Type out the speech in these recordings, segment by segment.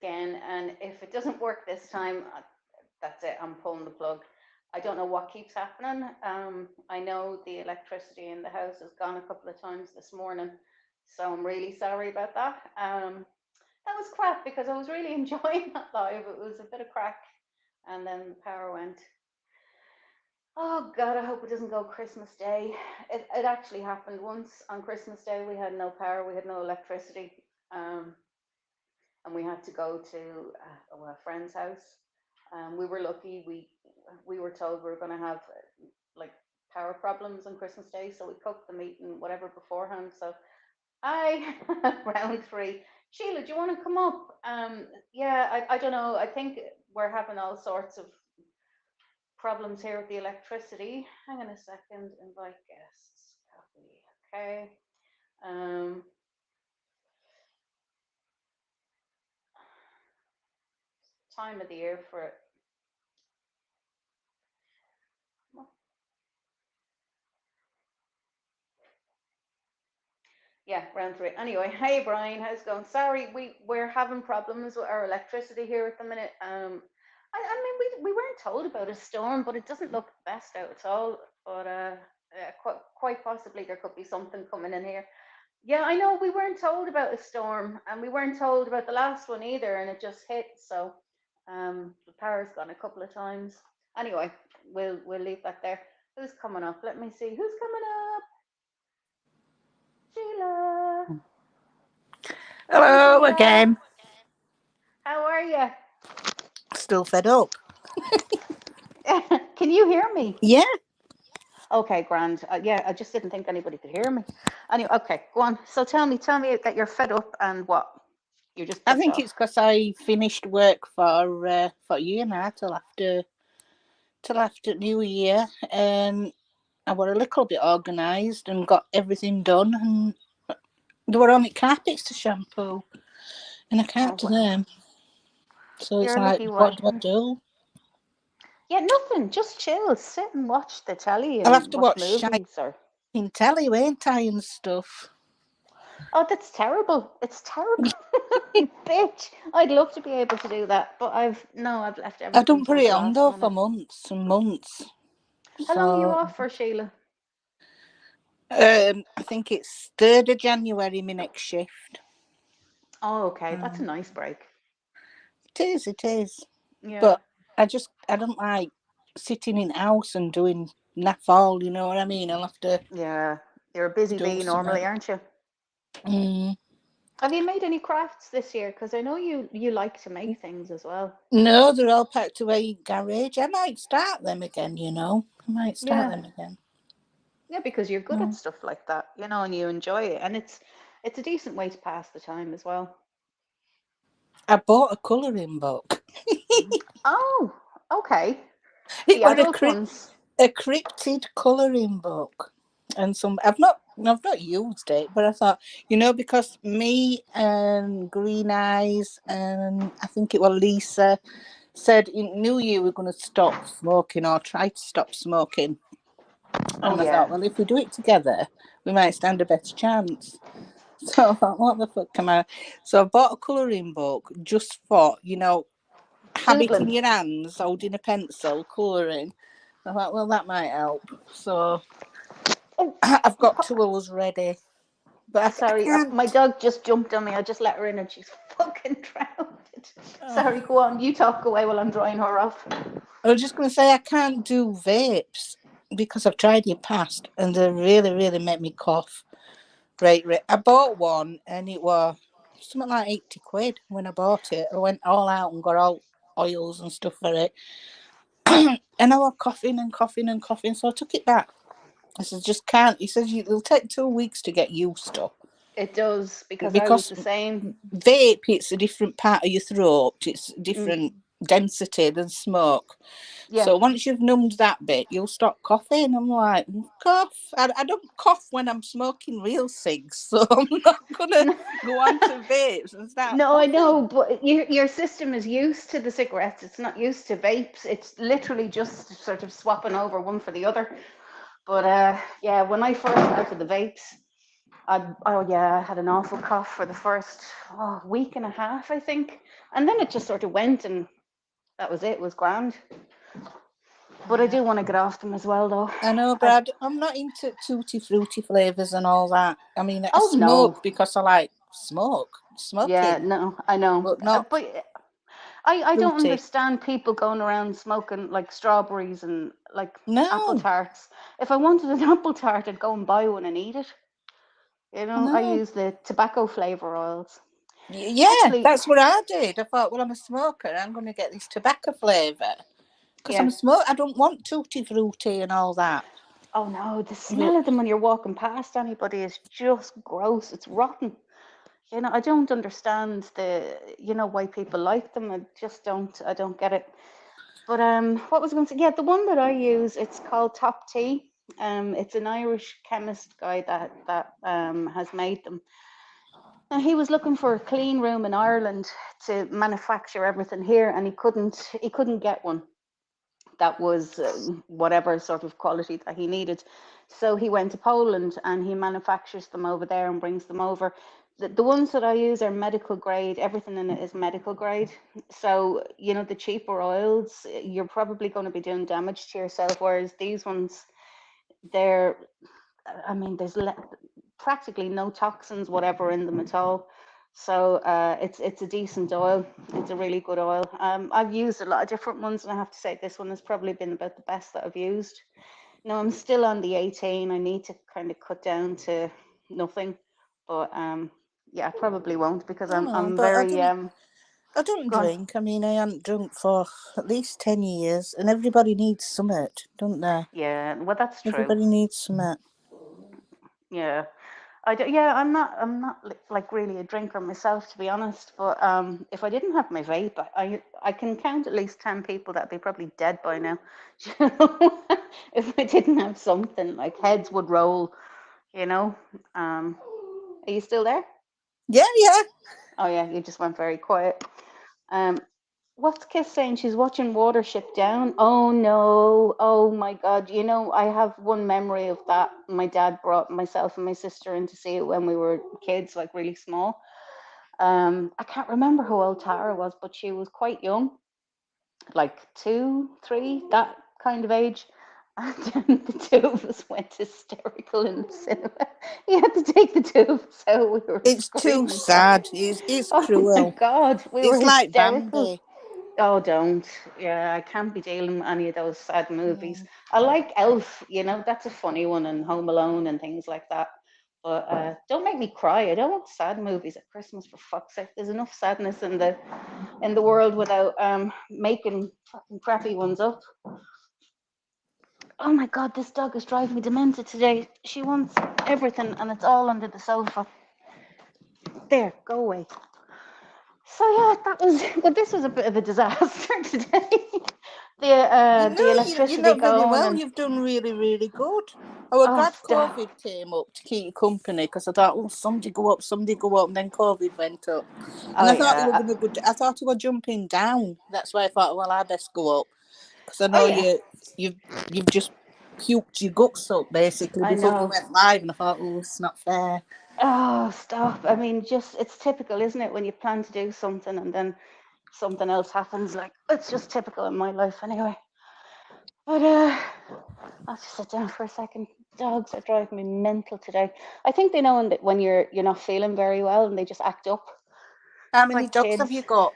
again, and if it doesn't work this time, that's it. I'm pulling the plug. I don't know what keeps happening. I know the electricity in the house has gone a couple of times this morning, so I'm really sorry about that. That was crap because I was really enjoying that live. It was a bit of crack, and then the power went. Oh God, I hope it doesn't go Christmas Day. It actually happened once on Christmas Day. We had no power, we had no electricity, um, and we had to go to a friend's house. We were lucky. We were told we were going to have like power problems on Christmas Day, so we cooked the meat and whatever beforehand. So I round three. Sheila, do you want to come up? Yeah, I don't know. I think we're having all sorts of problems here with the electricity. Hang on a second. Invite guests. Copy. Okay. Um, Time of the year for it. Yeah, round three. Anyway, hey Brian, how's it going? Sorry, we're having problems with our electricity here at the minute. I mean, we weren't told about a storm, but it doesn't look the best out at all. But quite possibly there could be something coming in here. Yeah, I know we weren't told about a storm, and we weren't told about the last one either, and it just hit. So, the power's gone a couple of times. Anyway, we'll leave that there. Who's coming up? Let me see. Who's coming up? Sheila. Hi, Hello Sheila. again. How are you? Still fed up. Can you hear me? Yeah, Okay, grand. Yeah, I just didn't think anybody could hear me. Anyway, okay, go on. So tell me that you're fed up and what? You're just I pissed think off. it's because I finished work for a year now till after New Year, and I were a little bit organised and got everything done, and there were only carpets to shampoo, and I Oh can't do well, them. So it's you're a like, lucky what one. do I do? Yeah, nothing. Just chill, sit and watch the telly I'll have and to watch watch shite movies or. in telly, won't I, and stuff. Oh, that's terrible. It's terrible. Bitch. I'd love to be able to do that, but I've left I everything don't put till it the on last though for minute. months and months. How long are you So off for, Sheila? I think it's 3rd of January, my next shift. Oh, okay. That's a Mm. nice break. It is. Yeah. But I don't like sitting in house and doing naff all, you know what I mean? I'll have to Yeah. You're a busy do bee something. normally, aren't you? Mm. Have you made any crafts this year? Because I know you like to make things as well. No, they're all packed away in garage. I might start them again, you know. I might start Yeah. them again. Yeah, because you're good at Mm. stuff like that, and you enjoy it, and it's a decent way to pass the time as well. I bought a colouring book. Oh, okay. It The was adult ones. a cryptid colouring book. And some I've not used it, but I thought, because me and Green Eyes and I think it was Lisa said in New Year we're going to stop smoking or try to stop smoking. Oh And I yeah. thought, well, if we do it together, we might stand a better chance. So I thought, what the fuck am I? So I bought a colouring book just for, have it in Doodling. your hands, holding a pencil, colouring. I thought, well, that might help. So Oh, I've got tools ready. But I sorry, can't. my dog just jumped on me. I just let her in and she's fucking drowned. Oh, Sorry, go on. You talk away while I'm drying her off. I was just going to say I can't do vapes because I've tried in past and they really, really make me cough. Right, right. I bought one and it was something like 80 quid when I bought it. I went all out and got all oils and stuff for it. And I was coughing and coughing and coughing, so I took it back. I said, just can't. He says, it'll take 2 weeks to get used to. It does because I was Because the same. vape, it's a different part of your throat. It's Mm, different density than smoke. yeah. So once you've numbed that bit, you'll stop coughing. I'm like, cough. I don't cough when I'm smoking real cigs, so I'm not gonna go on to vapes and start No, I coughing. know, but your system is used to the cigarettes. It's not used to vapes. It's literally just sort of swapping over one for the other. But yeah, when I first started the vapes, I had an awful cough for the first week and a half, I think, and then it just sort of went, and that was it. It was grand. But I do want to get off them as well, though. I know, Brad. I'm not into tutti frutti flavors and all that. I mean, I Oh no, smoke because I like yeah, smoking, no, I know, but not but I don't fruity. understand people going around smoking like strawberries and like apple No, tarts. If I wanted an apple tart, I'd go and buy one and eat it. I I know. use the tobacco flavor oils. Yeah, Actually, that's what I did. I thought, well, I'm a smoker. I'm going to get this tobacco flavour because I'm yeah. a smoker. I don't want tutti frutti and all that. Oh no, the You smell of them when you're walking past anybody is just gross. It's rotten. I don't understand why people like them. I don't get it. But what was I going to say? Yeah, the one that I use, it's called Top Tea. It's an Irish chemist guy that has made them. Now he was looking for a clean room in Ireland to manufacture everything here, and he couldn't get one that was whatever sort of quality that he needed. So he went to Poland and he manufactures them over there and brings them over. The ones that I use are medical grade. Everything in it is medical grade. So, the cheaper oils, you're probably going to be doing damage to yourself. Whereas these ones, they're, I mean, there's practically no toxins, whatever, in them at all. So it's a decent oil. It's a really good oil. I've used a lot of different ones, and I have to say this one has probably been about the best that I've used. No, I'm still on the 18. I need to kind of cut down to nothing, but yeah, I probably won't because I I'm know, I'm but I very don't. I don't gone. drink. I mean, I haven't drunk for at least 10 years, and everybody needs something, don't they? Yeah, well, that's true. Everybody needs something. Yeah. I do, yeah, I'm not like really a drinker myself, to be honest. But if I didn't have my vape, I can count at least 10 people that'd be probably dead by now. If I didn't have something, like heads would roll. You know. Are you still there? Yeah, yeah. Oh yeah, you just went very quiet. Um, what's Kiss saying? She's watching Watership Down. Oh no! Oh my God! I have one memory of that. My dad brought myself and my sister in to see it when we were kids, like really small. I can't remember how old Tara was, but she was quite young, like 2, 3, that kind of age. And then the two of us went hysterical in the cinema. You had to take the two of us out. We were It's too screaming crying. sad. It's Oh my cruel. God, we were It's like hysterical. Bambi. Oh, don't. Yeah, I can't be dealing with any of those sad movies. Mm. I like Elf, that's a funny one, and Home Alone and things like that. But don't make me cry. I don't want sad movies at Christmas, for fuck's sake. There's enough sadness in the world without making fucking crappy ones up. Oh my God, this dog is driving me demented today. She wants everything, and it's all under the sofa. There, go away. So yeah, that was well. This was a bit of a disaster today. the You uh, know, the you're electricity not very going well. and You've done really, really good. I was oh, glad COVID came up to keep you company because I thought, oh, somebody go up, and then COVID went up. And oh I thought you were yeah, going to go, I thought you were jumping down. That's why I thought, well, I best go up. Because I oh know yeah. you've just puked your guts up, basically, I before we know. went live. And I thought, oh, it's not fair. Oh, stop. I mean, just it's typical, isn't it, when you plan to do something and then something else happens. Like it's just typical in my life anyway. But I'll just sit down for a second. Dogs are driving me mental today. I think they know that when you're not feeling very well and they just act up. How It's many like dogs have kids. you got?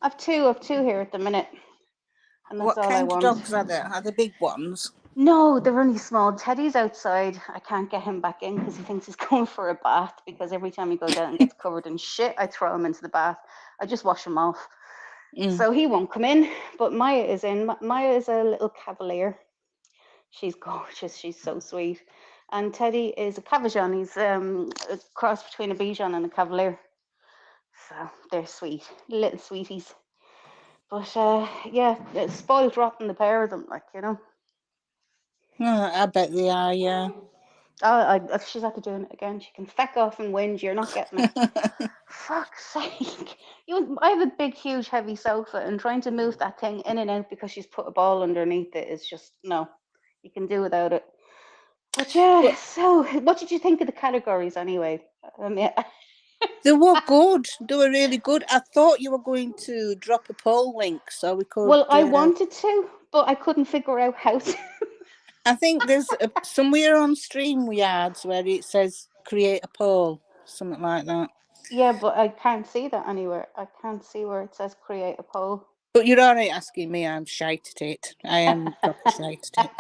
I've two here at the minute, and that's What all I kind of want. dogs are there? Are they big ones? No, they're only small. Teddy's outside. I can't get him back in because he thinks he's going for a bath because every time he goes out and gets covered in shit, I throw him into the bath. I just wash him off. Mm. So he won't come in, but Maya is in. Maya is a little cavalier. She's gorgeous. She's so sweet. And Teddy is a Cavajon. He's a cross between a Bichon and a Cavalier. So they're sweet, little sweeties. But yeah, it's spoiled rotten, the pair of them, Oh, I bet they are, yeah. If she's after doing it again, she can feck off and whinge. You're not getting it. Fuck's sake. I have a big, huge, heavy sofa, and trying to move that thing in and out because she's put a ball underneath it is just, no. You can do without it. But yeah, But so what did you think of the categories anyway? I mean, they were good. They were really good. I thought you were going to drop a poll link so we could. well, I wanted to, but I couldn't figure out how to. I think there's somewhere on StreamYards where it says create a poll, something like that. Yeah, but I can't see that anywhere. I can't see where it says create a poll. But you're all right asking me. I'm shite at it. I am proper shite at it.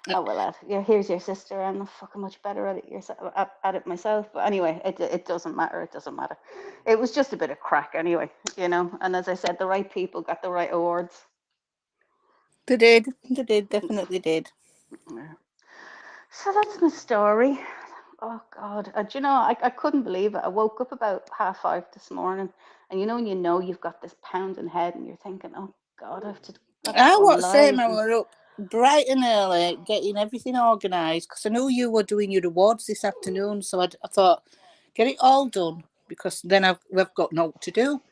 Oh well, yeah. Here's your sister. I'm not fucking much better at it yourself, at it myself. But anyway, it doesn't matter. It doesn't matter. It was just a bit of crack anyway, you know. And as I said, the right people got the right awards. They did. They did. Definitely did. Yeah. So that's my story. Oh God, do you know, I couldn't believe it. I woke up about 5:30 this morning, and you know when you know you've got this pounding head, and you're thinking, oh God, got to I go was saying live. I And were up bright and early getting everything organised because I knew you were doing your awards this afternoon. So I thought, get it all done because then we've got no to do.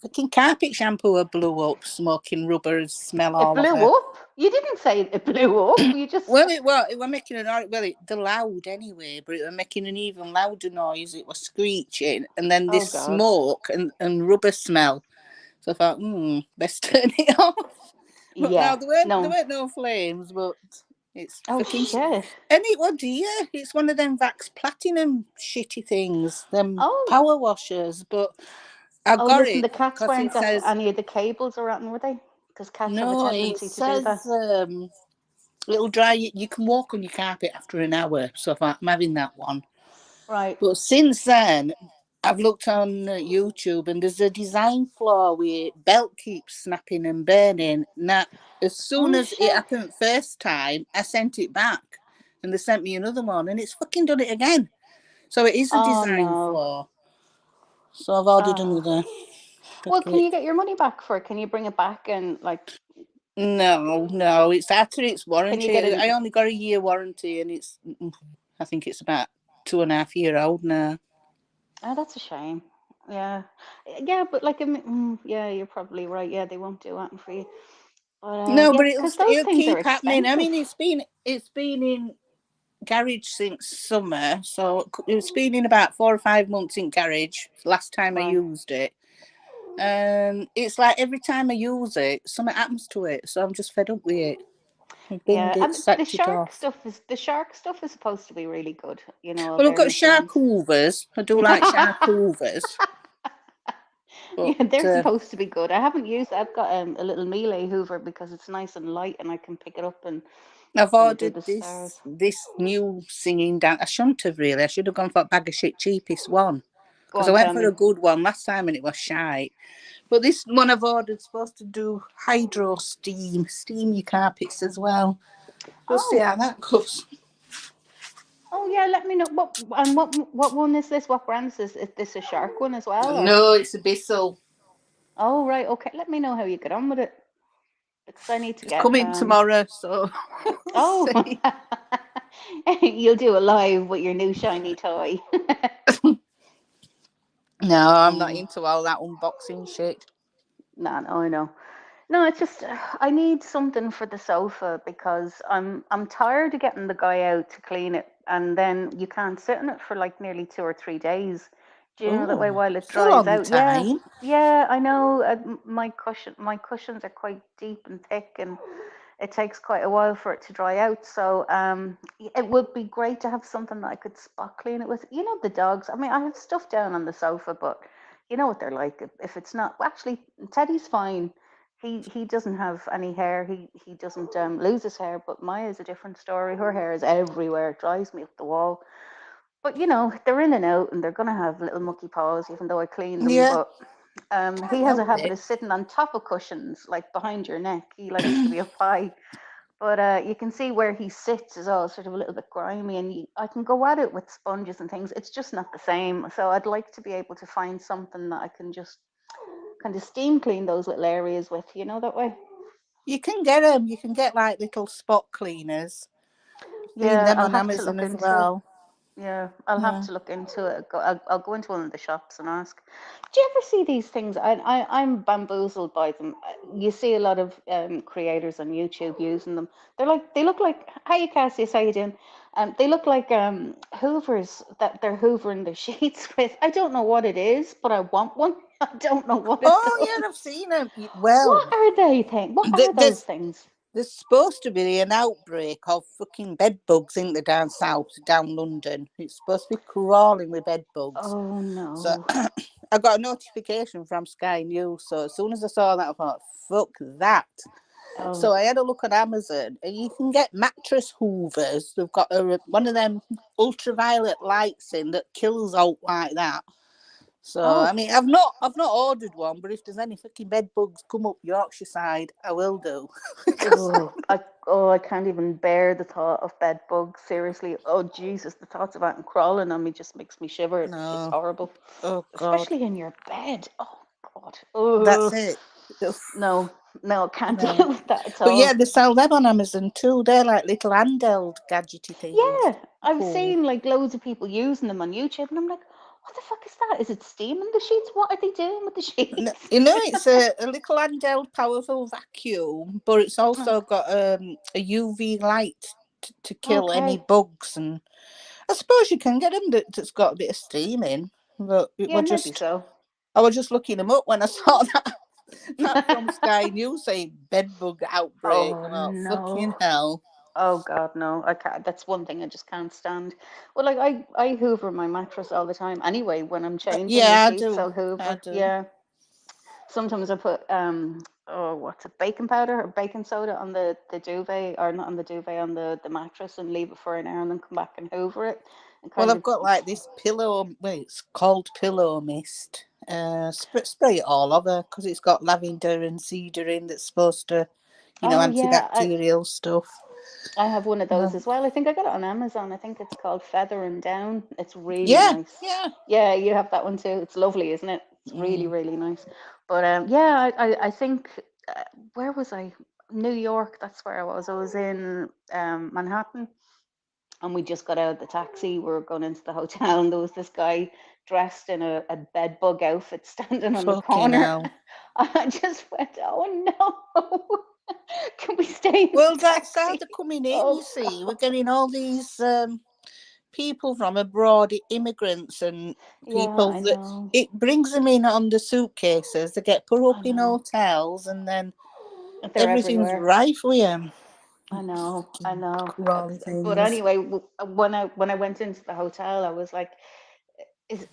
Fucking carpet shampoo blew up, smoking rubber smell it all blew over. up. You didn't say it blew up. You just, Well, it were making the loud anyway, but it were making an even louder noise. It was screeching, and then oh this God, smoke and rubber smell. So I thought, let's turn it off. But now yeah, there no. weren't no flames, but it's Oh fucking shit. and it was dear. It's one of them Vax Platinum shitty things, them Oh, power washers. But I oh, got listen, it the cats because weren't it got says any of the cables around, were they? Because cats have a no. It tendency to do that. says it'll dry. You can walk on your carpet after an hour. So I'm having that one. Right. But since then, I've looked on YouTube and there's a design flaw where belt keeps snapping and burning. Now, as soon Oh as it shit. happened first time, I sent it back and they sent me another one and it's fucking done it again. So it is a Oh design no. flaw. So I've ordered Oh. another. Well, Fuck can it. you get your money back for it? Can you bring it back and like, No, it's after its can you get warranty. it? I only got a year warranty and I think it's about 2.5 years old now. Oh, that's a shame. Yeah, yeah, but like, yeah, you're probably right. Yeah, they won't do anything for you. But No, yeah, but because those it'll things are keep happening. I expensive. mean, it's been in garage since summer, so it's been in about 4 or 5 months in garage. Last time I Right. used it, and it's like every time I use it, something happens to it. So I'm just fed up with it. I Yeah, bunged it, and sacked it off. the shark stuff is supposed to be really good. You know, Well, I've got various shark ones. hoovers. I do like shark hoovers, but Yeah, they're supposed to be good. I haven't used. I've got a little Miele Hoover because it's nice and light, and I can pick it up and I've kind of do ordered the stars. this new singing down. I shouldn't have really. I should have gone for a bag of shit cheapest one Go because I on, went tell for a me. good one last time and it was shite. But this one I've ordered supposed to do hydro steam your carpets as well. We'll see Oh, how that goes. oh yeah. Let me know what one is this? What brand is this? Is this a shark one as well, or? No, it's a Bissell. Oh right, okay. Let me know how you get on with it because I need to It's get coming tomorrow, so we'll Oh, see. you'll do a live with your new shiny toy. No, I'm not Oh, into all that unboxing shit. no, no, I know. No, it's just I need something for the sofa because I'm tired of getting the guy out to clean it and then you can't sit in it for like nearly 2 or 3 days. Do you know that way Oh, while it it's a dries long out? Yeah, time. yeah, I know. My cushions are quite deep and thick and it takes quite a while for it to dry out. So it would be great to have something that I could spot clean it with. You know, the dogs. I mean, I have stuff down on the sofa, but you know what they're like. If it's not, well, actually, Teddy's fine. He doesn't have any hair. He doesn't lose his hair. But Maya's a different story. Her hair is everywhere. It drives me up the wall. But you know, they're in and out, and they're gonna have little mucky paws, even though I clean them. Yeah, But he can't has a help habit it. of sitting on top of cushions, like behind your neck. He likes to be up high. But you can see where he sits is all sort of a little bit grimy, and I can go at it with sponges and things. It's just not the same. So I'd like to be able to find something that I can just kind of steam clean those little areas with, you know, that way. You can get them. You can get like little spot cleaners. Seen Yeah, them I'll on have to Amazon look as into it. well. Yeah, I'll have Yeah. to look into it. I'll go into one of the shops and ask. Do you ever see these things? I'm bamboozled by them. You see a lot of creators on YouTube using them. They look like, hi Cassius, how you doing? They look like hoovers that they're hoovering their sheets with. I don't know what it is, but I want one. I don't know what it Oh does. yeah, I've seen them. Well, What are they things? What are those there's things? there's supposed to be an outbreak of fucking bed bugs in the down south, down London. It's supposed to be crawling with bed bugs. Oh So no. I got a notification from Sky News. So as soon as I saw that, I thought, fuck that. So Oh, I had a look on Amazon, and you can get mattress hoovers. They've got one of them ultraviolet lights in that kills out like that. So I oh. mean, I've not ordered one, but if there's any fucking bed bugs come up Yorkshire side, I will do. I can't even bear the thought of bed bugs. Seriously. Oh Jesus, the thoughts of that crawling on me just makes me shiver. It's just No, horrible. oh God, Especially in your bed. Oh God. that's Ugh. it. Oof, No, no, can't no. deal with that at But yeah, all. they sell them on Amazon too. They're like little handheld gadgety things. Yeah, I've Cool. seen like loads of people using them on YouTube, and I'm like, what the fuck is that? Is it steaming the sheets? What are they doing with the sheets? It's a little handheld powerful vacuum, but it's also got a UV light to kill any Okay. bugs. And I suppose you can get them that's got a bit of steam in. But Yeah, maybe so. I was just looking them up when I saw that from Sky News saying bed bug outbreak. Oh Oh, fucking no. hell. Oh God, no! I can't. That's one thing I just can't stand. Well, like I hoover my mattress all the time. Anyway, when I'm changing the Yeah, I sheets, do. I'll I hoover. do. Yeah. Sometimes I put oh what's it, baking powder or baking soda on the duvet, or not on the duvet, on the mattress, and leave it for an hour, and then come back and hoover it, and Well, kind I've of. got like this pillow. Well, it's called pillow mist. Spray it all over because it's got lavender and cedar in that's supposed to, Oh yeah, antibacterial stuff. I have one of those Uh, as well. I think I got it on Amazon. I think it's called Feather and Down. It's really yeah, nice. yeah. Yeah, you have that one too. It's lovely, isn't it? It's really, Mm. really nice. But yeah, I think where was I? New York. That's where I was. I was in Manhattan, and we just got out of the taxi. We were going into the hotel, and there was this guy dressed in a bed bug outfit standing on the Fucking corner. hell. I just went, oh no. Can we stay in the Well, that's how taxi? they're coming in. You Oh see, we're God. getting all these people from abroad, immigrants and Yeah, people I that know. it brings them in on the suitcases. They get put I up in know. hotels, and then They're everything's everywhere. rife with them. I know. I Fucking know. crawly But things. anyway, when I went into the hotel, I was like, is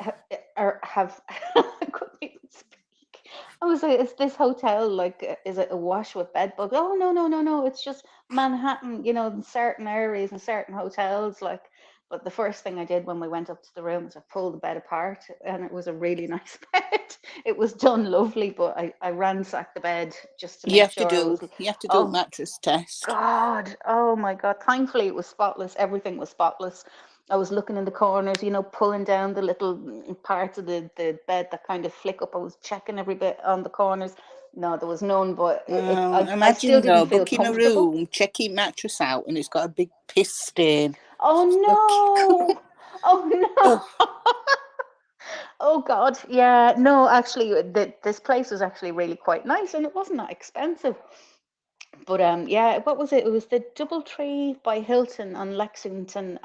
or have I couldn't even speak. I was like, is this hotel like is it awash with bed bugs? Oh no, no, no, no. It's just Manhattan, in certain areas and certain hotels, like. But the first thing I did when we went up to the room was I pulled the bed apart, and it was a really nice bed. It was done lovely, but I ransacked the bed just to You make have to sure it do was. you have to do a Oh mattress test. God, oh my God. Thankfully, it was spotless. Everything was spotless. I was looking in the corners, pulling down the little parts of the bed that kind of flick up. I was checking every bit on the corners. No, there was none, but I still Imagine didn't though, feel booking a comfortable. room, checking mattress out, and it's got a big piss stain. Oh no. Oh Ugh. no. Oh God. Yeah, no, actually, this place was actually really quite nice, and it wasn't that expensive. But yeah, what was it? It was the DoubleTree by Hilton on Lexington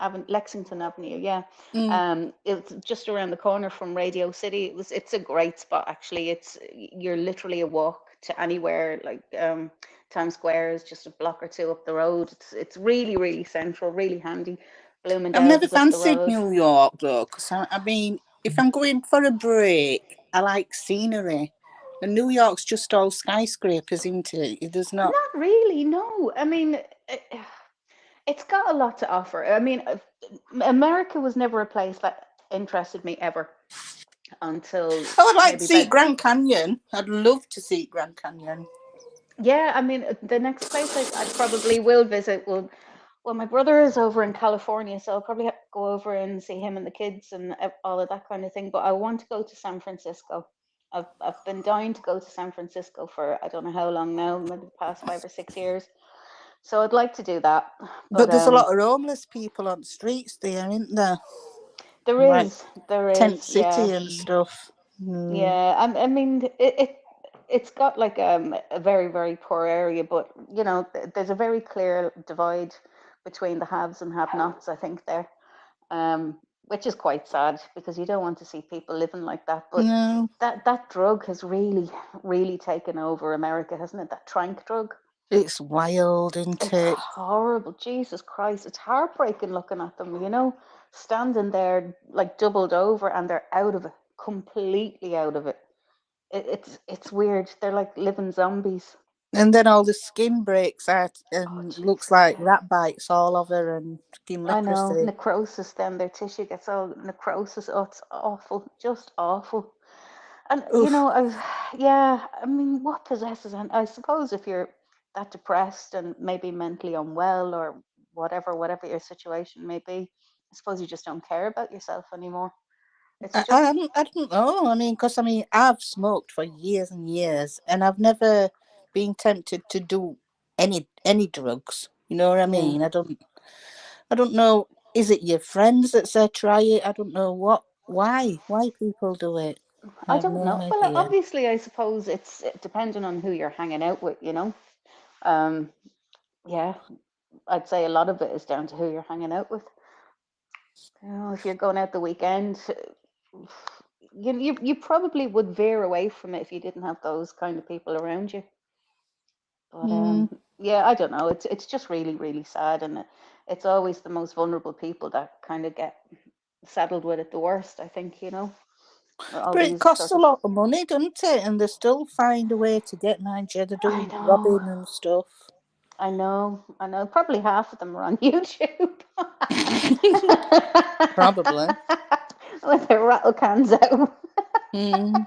Avenue. Yeah, Mm. it's just around the corner from Radio City. It's a great spot actually. You're literally a walk to anywhere. Like Times Square is just a block or two up the road. It's really really central, really handy. I've Bloomingdale's never is up the fancied road. New York though, because I mean, if I'm going for a break, I like scenery. And New York's just all skyscrapers, isn't it? There's not. Not really, no. I mean, it's got a lot to offer. I mean, America was never a place that interested me ever until I would like to maybe see about. Grand Canyon. I'd love to see Grand Canyon. Yeah, I mean, the next place I probably will visit will. Well, my brother is over in California, so I'll probably have to go over and see him and the kids and all of that kind of thing. But I want to go to San Francisco. I've been dying to go to San Francisco for I don't know how long now, maybe the past 5 or 6 years. So I'd like to do that. But But there's a lot of homeless people on the streets there, isn't there? There like is, there tent is, yeah. city and stuff. Mm. Yeah, I mean, it's got like a very, very poor area, but you know, there's a very clear divide between the haves and have-nots, I think there, which is quite sad because you don't want to see people living like that. But No, that drug has really, really taken over America, hasn't it? That trank drug. it's wild, isn't It's it? horrible. Jesus Christ, it's heartbreaking looking at them, you know, standing there like doubled over and they're out of it, completely out of it. It's weird. They're like living zombies. And then all the skin breaks out Oh and looks Jesus, like yeah. rat bites all over and skin I know. leprosy. Necrosis, then their tissue gets all necrosis. Oh, it's awful. Just awful. And you Oof. know, yeah, I mean, what possesses and I suppose if you're that depressed and maybe mentally unwell or whatever your situation may be, I suppose you just don't care about yourself anymore. It's just I don't know. I mean, because I mean, I've smoked for years and years, and I've never been tempted to do any drugs. You know what I yeah. mean? I don't know. Is it your friends that say try it? I don't know what. Why people do it? I I have don't no know. Well, idea. obviously, I suppose it's depending on who you're hanging out with, you know. Um, yeah, I'd say a lot of it is down to who you're hanging out with. You know, if you're going out the weekend, you probably would veer away from it if you didn't have those kind of people around you. But Mm. yeah, I don't know. It's just really, really sad, and it's always the most vulnerable people that kind of get saddled with it the worst. I think, you know, all But it these costs sort a of. lot of money, doesn't it? And they still find a way to get Nigeria. They I do know. robbing and stuff. I know, I know. Probably half of them are on YouTube. Probably. With their rattle cans out. Mm.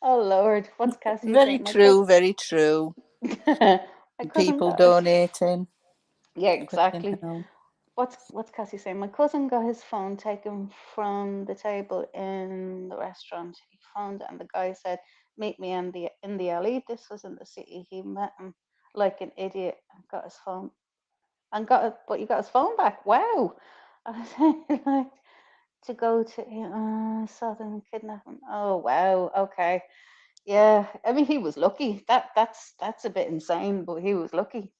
Oh Lord, what's Cassie Very saying? true. Very true. My cousin People got his. donating. Yeah, Flipping exactly. hell. What's Cassie saying? My cousin got his phone taken from the table in the restaurant. He phoned and the guy said, "Meet me in the alley." This was in the city. He met him like an idiot and got his phone and got it, but he got his phone back. Wow. I was like to go to Southern kidnapping. Oh wow. Okay. Yeah. I mean, he was lucky. That's a bit insane, but he was lucky.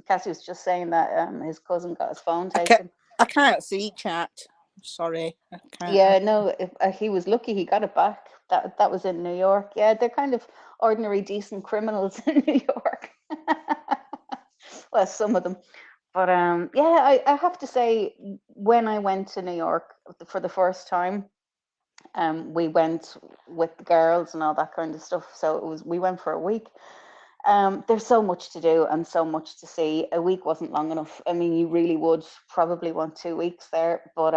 Cassie was just saying that his cousin got his phone I can't. taken. I can't see chat. Sorry, I can't. Yeah, no, he was lucky he got it back. That was in New York. Yeah, they're kind of ordinary, decent criminals in New York. Well, some of them. But yeah, I have to say, when I went to New York for the first time, we went with the girls and all that kind of stuff. So we went for a week. There's so much to do and so much to see. A week wasn't long enough. I mean, you really would probably want 2 weeks there. But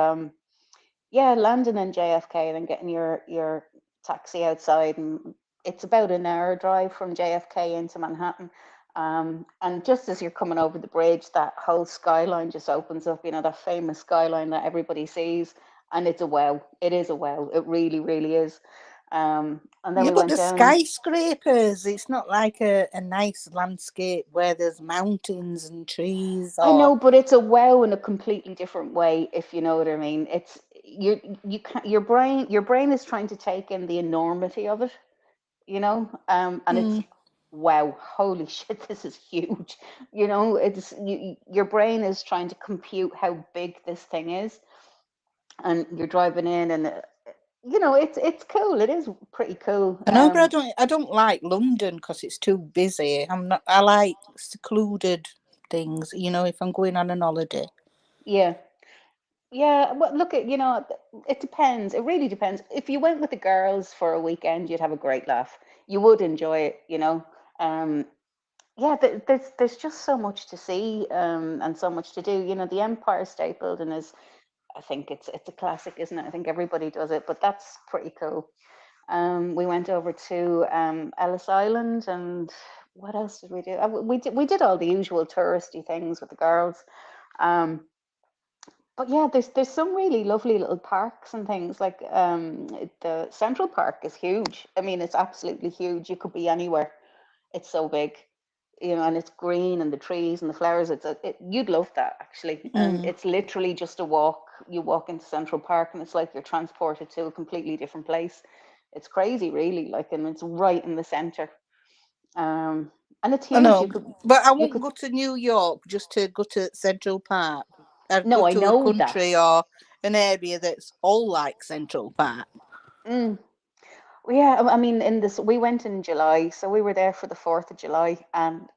yeah, landing in JFK and then getting your taxi outside, and it's about an hour drive from JFK into Manhattan. And just as you're coming over the bridge, that whole skyline just opens up. You know, that famous skyline that everybody sees, and it's a wow. It is a wow. It really, really is. And then Yeah, we but went the down. skyscrapers. It's not like a nice landscape where there's mountains and trees. I Or know, but it's a wow in a completely different way, if you know what I mean. It's you can your brain is trying to take in the enormity of it, you know, and it's mm, wow, holy shit, this is huge. You know, your brain is trying to compute how big this thing is, and you're driving in, and you know, it's cool. It is pretty cool. I know, but I don't like London because it's too busy. I'm not. I like secluded things. You know, if I'm going on an holiday. Yeah. Yeah, well, look at, you know, it depends. It really depends. If you went with the girls for a weekend, you'd have a great laugh. You would enjoy it, you know. Um, yeah, there's just so much to see, and so much to do. You know, the Empire State Building is, I think it's a classic, isn't it? I think everybody does it, but that's pretty cool. We went over to Ellis Island, and what else did we do? We did all the usual touristy things with the girls. Um, but yeah, there's some really lovely little parks and things like the Central Park is huge. I mean, it's absolutely huge. You could be anywhere. It's so big, you know, and it's green and the trees and the flowers. You'd love that actually. And Mm. it's literally just a walk. walk into Central Park and it's like you're transported to a completely different place. It's crazy, really. Like, and it's right in the center. And it's I huge. know, but I You won't could. go to New York just to go to Central Park. I'd go No, I to a know that. country or an area that's all like Central Park. Mm. Well, yeah, I mean, we went in July, so we were there for the 4th of July, and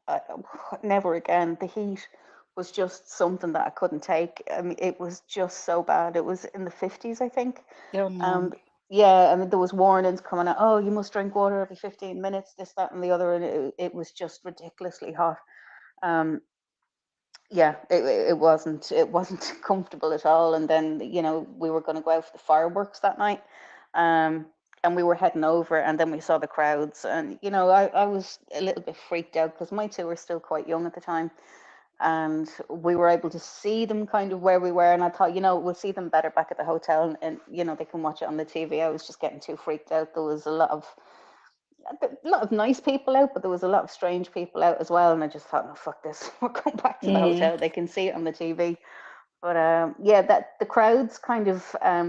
never again. The heat was just something that I couldn't take. I mean, it was just so bad. It was in the 50s, I think. Oh no. Yeah, I mean, there was warnings coming out, oh, you must drink water every 15 minutes, this, that, and the other, and it was just ridiculously hot. Um, yeah, it wasn't comfortable at all. And then, we were going to go out for the fireworks that night, um, and we were heading over, and then we saw the crowds, and I was a little bit freaked out because my two were still quite young at the time, and we were able to see them kind of where we were, and I thought, we'll see them better back at the hotel, and they can watch it on the TV. I was just getting too freaked out. There was a lot of nice people out, but there was a lot of strange people out as well. And I just thought, no, fuck this. We're going back to the hotel. They can see it on the TV. But yeah, that the crowds kind of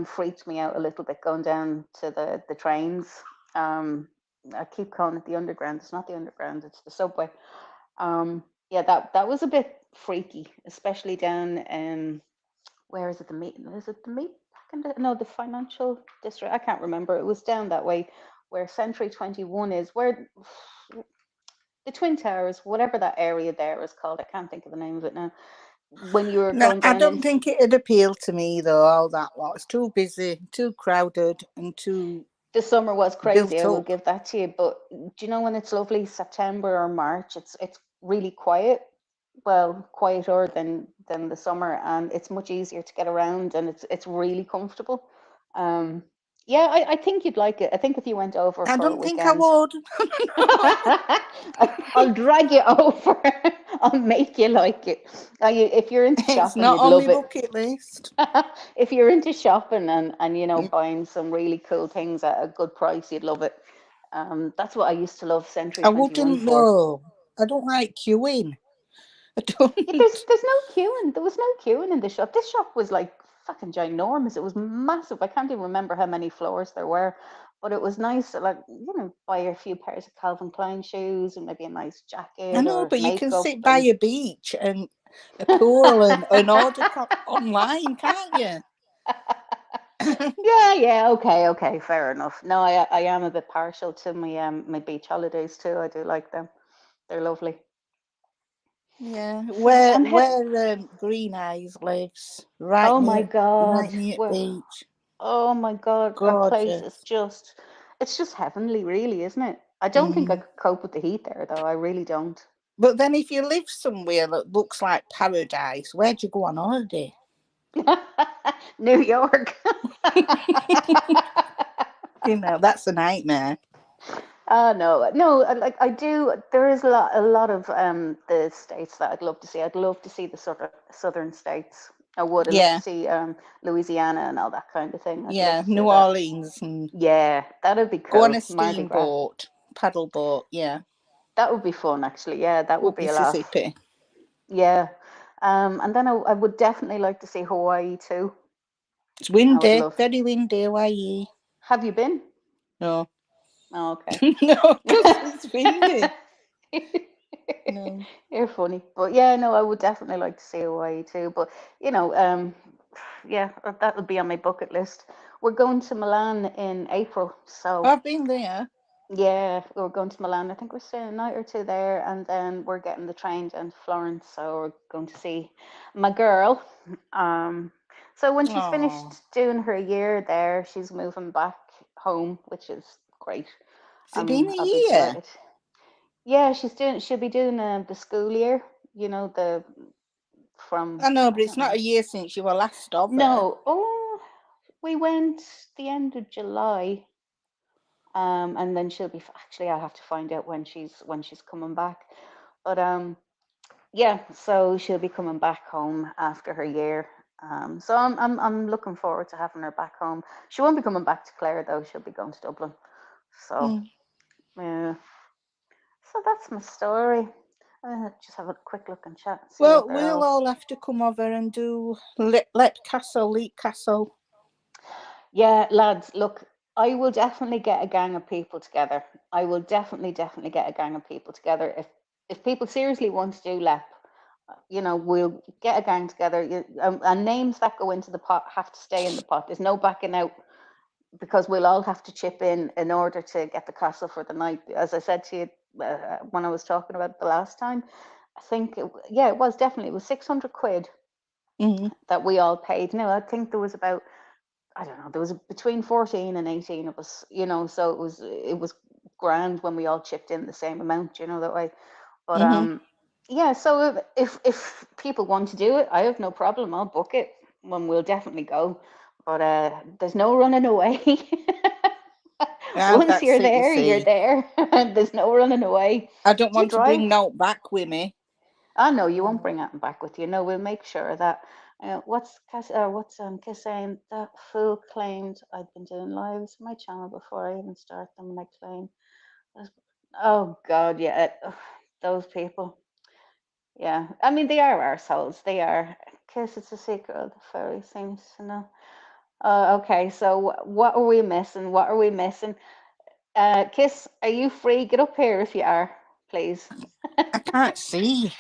freaked me out a little bit going down to the trains. I keep calling it the underground. It's not the underground. It's the subway. Yeah, that was a bit freaky, especially down in, where is it? The meat? Is it the meat? No, the financial district. I can't remember. It was down that way where Century 21 is, where the Twin Towers, whatever that area there is called. I can't think of the name of it now. When you were No, going I down don't in, think it'd appeal to me though, all that lot. It's too busy, too crowded, and too the summer was crazy. built I will up. give that to you. But do you know when it's lovely, September or March? It's really quiet. Well, quieter than the summer, and it's much easier to get around, and it's really comfortable. Um, yeah, I think you'd like it. I think if you went over I for a don't think I weekend, would. I'll drag you over. I'll make you like it. If you're into It's shopping, not you'd on my love it. bucket list. If you're into shopping and Mm, buying some really cool things at a good price, you'd love it. That's what I used to love Century I 21 wouldn't for. know. I don't like queuing. I Yeah, there's don't. there's no queuing. There was no queuing in the shop. This shop was like fucking ginormous. It was massive. I can't even remember how many floors there were, but it was nice to, like, buy a few pairs of Calvin Klein shoes and maybe a nice I jacket know, or but you can makeup. sit by And a beach and a pool and order online, can't you? yeah, okay, fair enough. No, I am a bit partial to my beach holidays too. I do like them. They're lovely. Yeah, So where I'm head. where Green Eyes lives, Oh my God. right near Well, beach, oh my God, that place is gorgeous. it's just heavenly, really, isn't it? I don't think I Mm. could cope with the heat there, though. I really don't. But then, if you live somewhere that looks like paradise, where'd you go on holiday? New York. That's a nightmare. No, no. Like, I do. There is a lot of the states that I'd love to see. I'd love to see the sort of southern states. I would. I'd love to Yeah, see Louisiana and all that kind of thing. I'd love yeah, to see New that. Orleans and Yeah, that'd be go on cool. a Mardi Gras. steamboat, paddle boat. Yeah, That would be fun, actually. Yeah, that would up be a laugh. Mississippi. Yeah. And then I would definitely like to see Hawaii too. It's I would windy, love. very windy. Hawaii. Have you been? No, Oh, okay. no, because it's windy. No. You're funny. But yeah, no, I would definitely like to see Hawaii too. But yeah, that would be on my bucket list. We're going to Milan in April, so I've been there. yeah, we're going to Milan. I think we're staying a night or two there, and then we're getting the train down to Florence. So we're going to see my girl. Um, so when she's finished Oh, doing her year there, she's moving back home, which is great. has it been a I'll be year? delighted. Yeah, she'll be doing the school year. The from I know, I but it's don't not know. a year since you were last over. No, oh, we went the end of July. And then she'll be actually I'll have to find out when she's coming back. But yeah, so she'll be coming back home after her year. So I'm looking forward to having her back home. She won't be coming back to Clare though. She'll be going to Dublin. So Mm. yeah, so that's my story. Just have a quick look and chat. See Well, what they're we'll all have to come over and do Leap Castle. Yeah, lads, look, I will definitely get a gang of people together. I will definitely get a gang of people together. If people seriously want to do LEP, we'll get a gang together. And names that go into the pot have to stay in the pot. There's no backing out, because we'll all have to chip in order to get the castle for the night. As I said to you when I was talking about it the last time, I think, it was 600 quid that we all paid. No, I think there was about, I don't know, there was between 14 and 18 of us, so it was grand when we all chipped in the same amount, that way. But yeah, so if people want to do it, I have no problem. I'll book it when we'll definitely go. But there's no running away. Once you're there, you're there. There's no running away. I don't Do you want to drive? bring Note back with me. No, you won't bring that back with you. No, we'll make sure that. What's Kiss saying? That fool claimed I'd been doing lives on my channel before I even start them, and I claim. Oh God, yeah, those people. Yeah, I mean, they are arseholes. They are. Kiss, it's a secret of the fairy, seems to know. Okay, so what are we missing? What are we missing? Kiss, are you free? Get up here if you are, please. I can't see.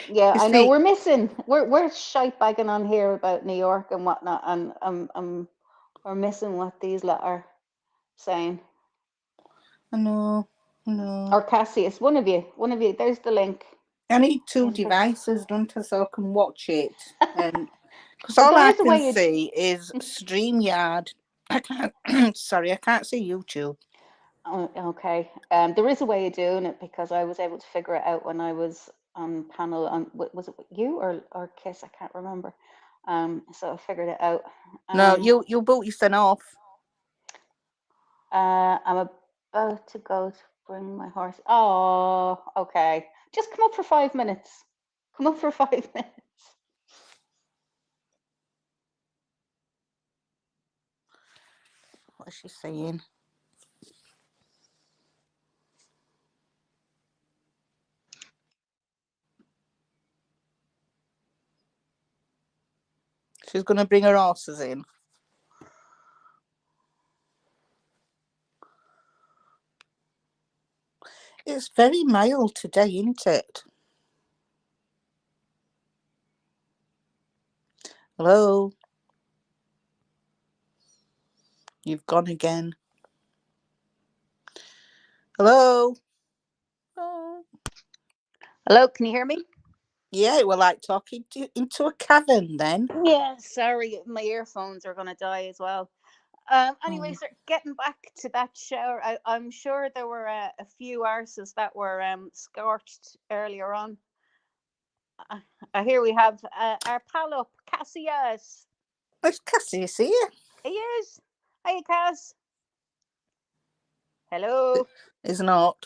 Yeah, You I know see, we're missing. We're shite bagging on here about New York and whatnot, and we're missing what these lot are saying. I know. Or Cassius, one of you. There's the link. I need two devices, don't I, so I can watch it. And because all I can see is StreamYard. I can't. Sorry, I can't see YouTube. Oh, okay. There is a way of doing it, because I was able to figure it out when I was on panel. Was it you or Kiss? I can't remember. So I figured it out. No, you boot your son off. I'm about to go to bring my horse. Oh, okay. Just come up for 5 minutes. Come up for 5 minutes. What is she saying? She's going to bring her horses in. It's very mild today, isn't it? Hello? You've gone again. Hello? Oh. Hello, can you hear me? Yeah, we're like talking into a cavern then. Yeah, sorry, my earphones are going to die as well. Anyway, so getting back to that shower, I'm sure there were a few arses that were scorched earlier on. Here we have our pal up, Cassius. It's Cassius here. He is. Hey, Cass. Hello. He's not.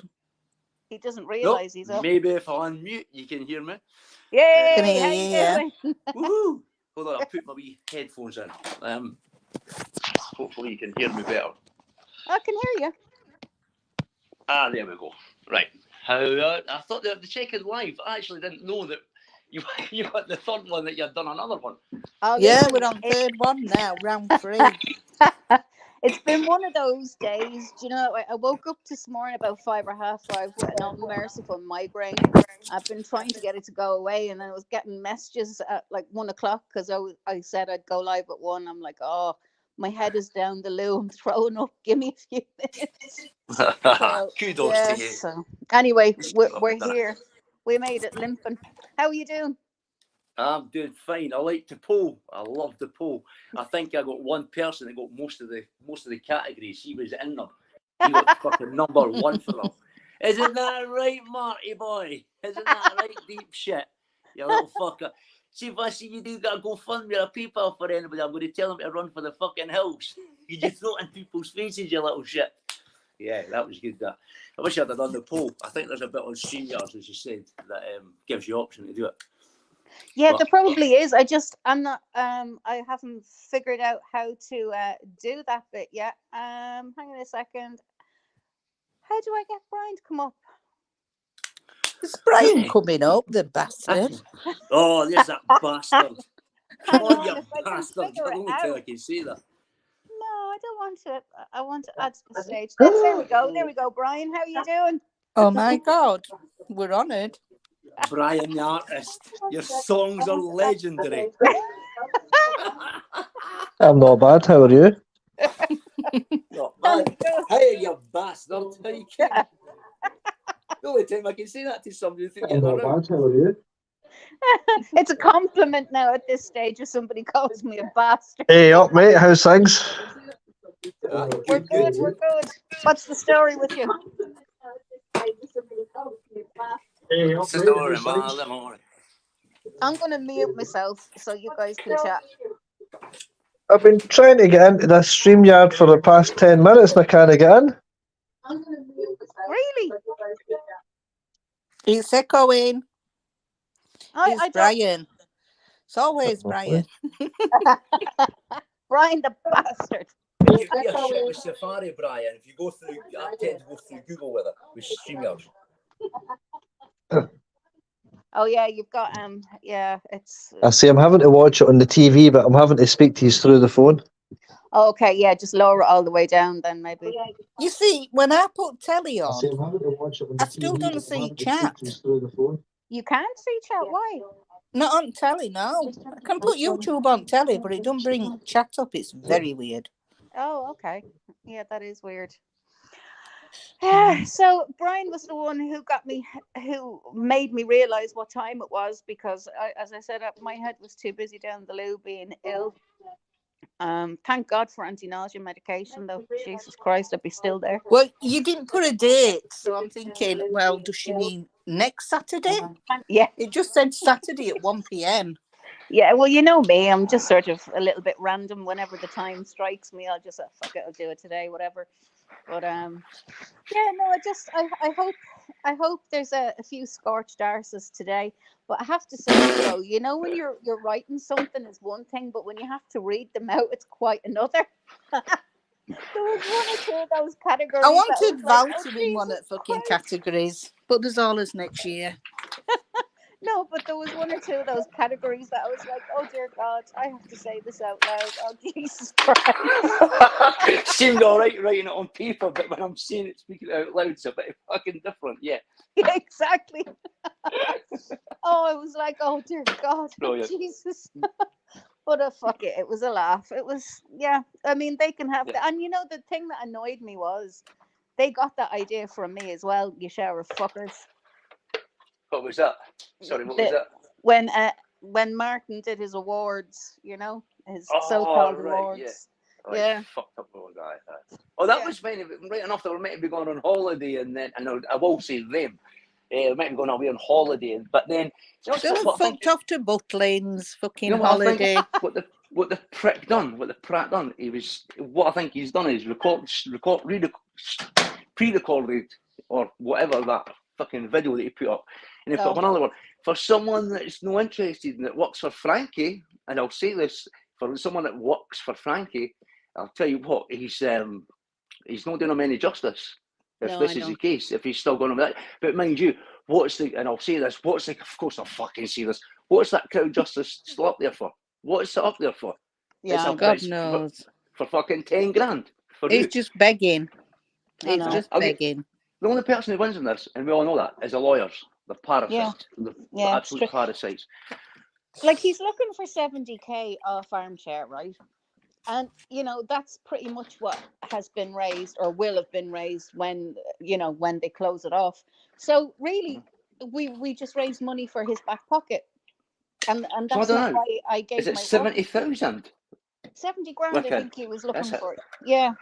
He doesn't realise he's up. Maybe if I unmute, you can hear me. Yay! Can hear How you, you yeah. doing? Woohoo! Hold on, I'll put my wee headphones in. Hopefully you can hear me better. I can hear you. There we go. Right. I thought the second live. I actually didn't know that you got the third one, that you'd done another one. Oh, yeah, we're on third one now, round 3. It's been one of those days. Do you know, I woke up this morning about 5 or half 5 with an unmerciful migraine. I've been trying to get it to go away, and then I was getting messages at like 1 o'clock, because I said I'd go live at 1. I'm like, oh, my head is down the loo. I'm throwing up. Give me a few minutes. Kudos to you. So anyway, we're here. We made it limping. How are you doing? I'm doing fine. I like to poll. I love the poll. I think I got one person that got most of the categories. He was in them. He got fucking number 1 for them. Isn't that right, Marty boy? Isn't that right, deep shit? You little fucker. See, if I see you do that GoFundMe or a PayPal for anybody, I'm going to tell them to run for the fucking hills. You just throw it in people's faces, you little shit. Yeah, that was good. That. I wish I'd have done the poll. I think there's a bit on StreamYard, as you said, that gives you option to do it. Yeah, there probably is. I'm not. I haven't figured out how to do that bit yet. Hang on a second. How do I get Brian to come up? Is Brian coming up, the bastard? Oh, there's that bastard. Hang Come on, on, you if I can bastard. figure I it don't think I out. can say that. No, I don't want to. I want to add to the stage. There we go. There we go. Brian, how are you doing? Oh my God, we're honoured. Brian the artist. Your songs are legendary. I'm not bad. How are you? Not bad. Hey, you bastard. How you kidding? The only time I can say that to somebody, think you're around. How are you? It's a compliment now at this stage if somebody calls me a bastard. Hey, up, mate. How's things? Ah, We're good, good. good. We're good. What's the story with you? Hey, What's the story, man? I'm going to mute myself so you guys can chat. I've been trying to get into this StreamYard for the past 10 minutes and I can't get in. Really? It's echoing. I It's don't. Brian. It's always Brian. Brian the bastard. You'd be a shit with Safari, Brian. If you go through, I tend to go through Google with it, with StreamYard. Oh yeah, you've got yeah, it's I see I'm having to watch it on the TV, but I'm having to speak to you through the phone. okay, yeah, just lower it all the way down then maybe. You see, when I put telly I on, see I'm having to watch it on I still don't see chat. through the phone. You can't see chat, why? Not on telly, no. I can put YouTube on telly, but it don't bring chat up. It's very weird. Oh, okay. Yeah, that is weird. Yeah, so Brian was the one who made me realize what time it was because, as I said, my head was too busy down the loo being ill. Thank God for anti-nausea medication, though. Jesus Christ, I'd be still there. Well, you didn't put a date, so I'm thinking, well, does she mean next Saturday? Yeah, It just said Saturday at 1 p.m. yeah. Well, you know me, I'm just sort of a little bit random. Whenever the time strikes me, I'll just fuck it, I'll do it today, whatever. But yeah, no, I hope there's a few scorched arses today. But I have to say, though, you know, when you're writing something is one thing, but when you have to read them out, it's quite another. There was one or two of those categories. I that wanted was Val like, to oh, win one Jesus at fucking Christ. categories, but there's always next year. No, but there was one or two of those categories that I was like, oh dear God, I have to say this out loud. Oh Jesus Christ. Seemed all right writing it on paper, but when I'm saying it, speaking it out loud, it's a bit fucking different. Yeah. Yeah, exactly. Oh, I was like, oh dear God, Brilliant. Jesus. But fuck it, it was a laugh. It was, yeah. I mean, they can have that. And you know, the thing that annoyed me was they got that idea from me as well, you shower fuckers. What was that? Sorry, what was that? When Martin did his awards, you know, his Oh, so-called right, awards. yeah. Oh, Yeah. I fucked up all guy. Oh, that Yeah. was fine. Right enough, they were meant to be going on holiday, and then I will say them. They might be going away on holiday, but then you know, They were what I think- fucked off to Butlins, fucking you know what I think? holiday. What the prick done? What the prat done? What I think he's done is pre-recorded or whatever that fucking video that he put up, and he put up another one for someone that's no interested and that works for Frankie. And I'll say this for someone that works for Frankie, I'll tell you what, he's not doing him any justice. If No, this I is the don't. case, if he's still going on with that. But mind you, and I'll say this, of course I'll fucking say this, what's that crowd justice still up there for? What is it up there for? Yeah, It's I a know. God price knows. for fucking 10 grand. For It's you. just begging. I It's know. just Okay. begging. The only person who wins in this, and we all know that, is the lawyers. The parasites. The Yeah, absolute parasites. like he's looking for 70k off Armchair, right? And you know that's pretty much what has been raised or will have been raised when they close it off. So really, we just raised money for his back pocket, and So I that's don't not know. why I gave Is it my word. 70,000? 70 grand, Okay. I think he was looking That's it. for it. Yeah.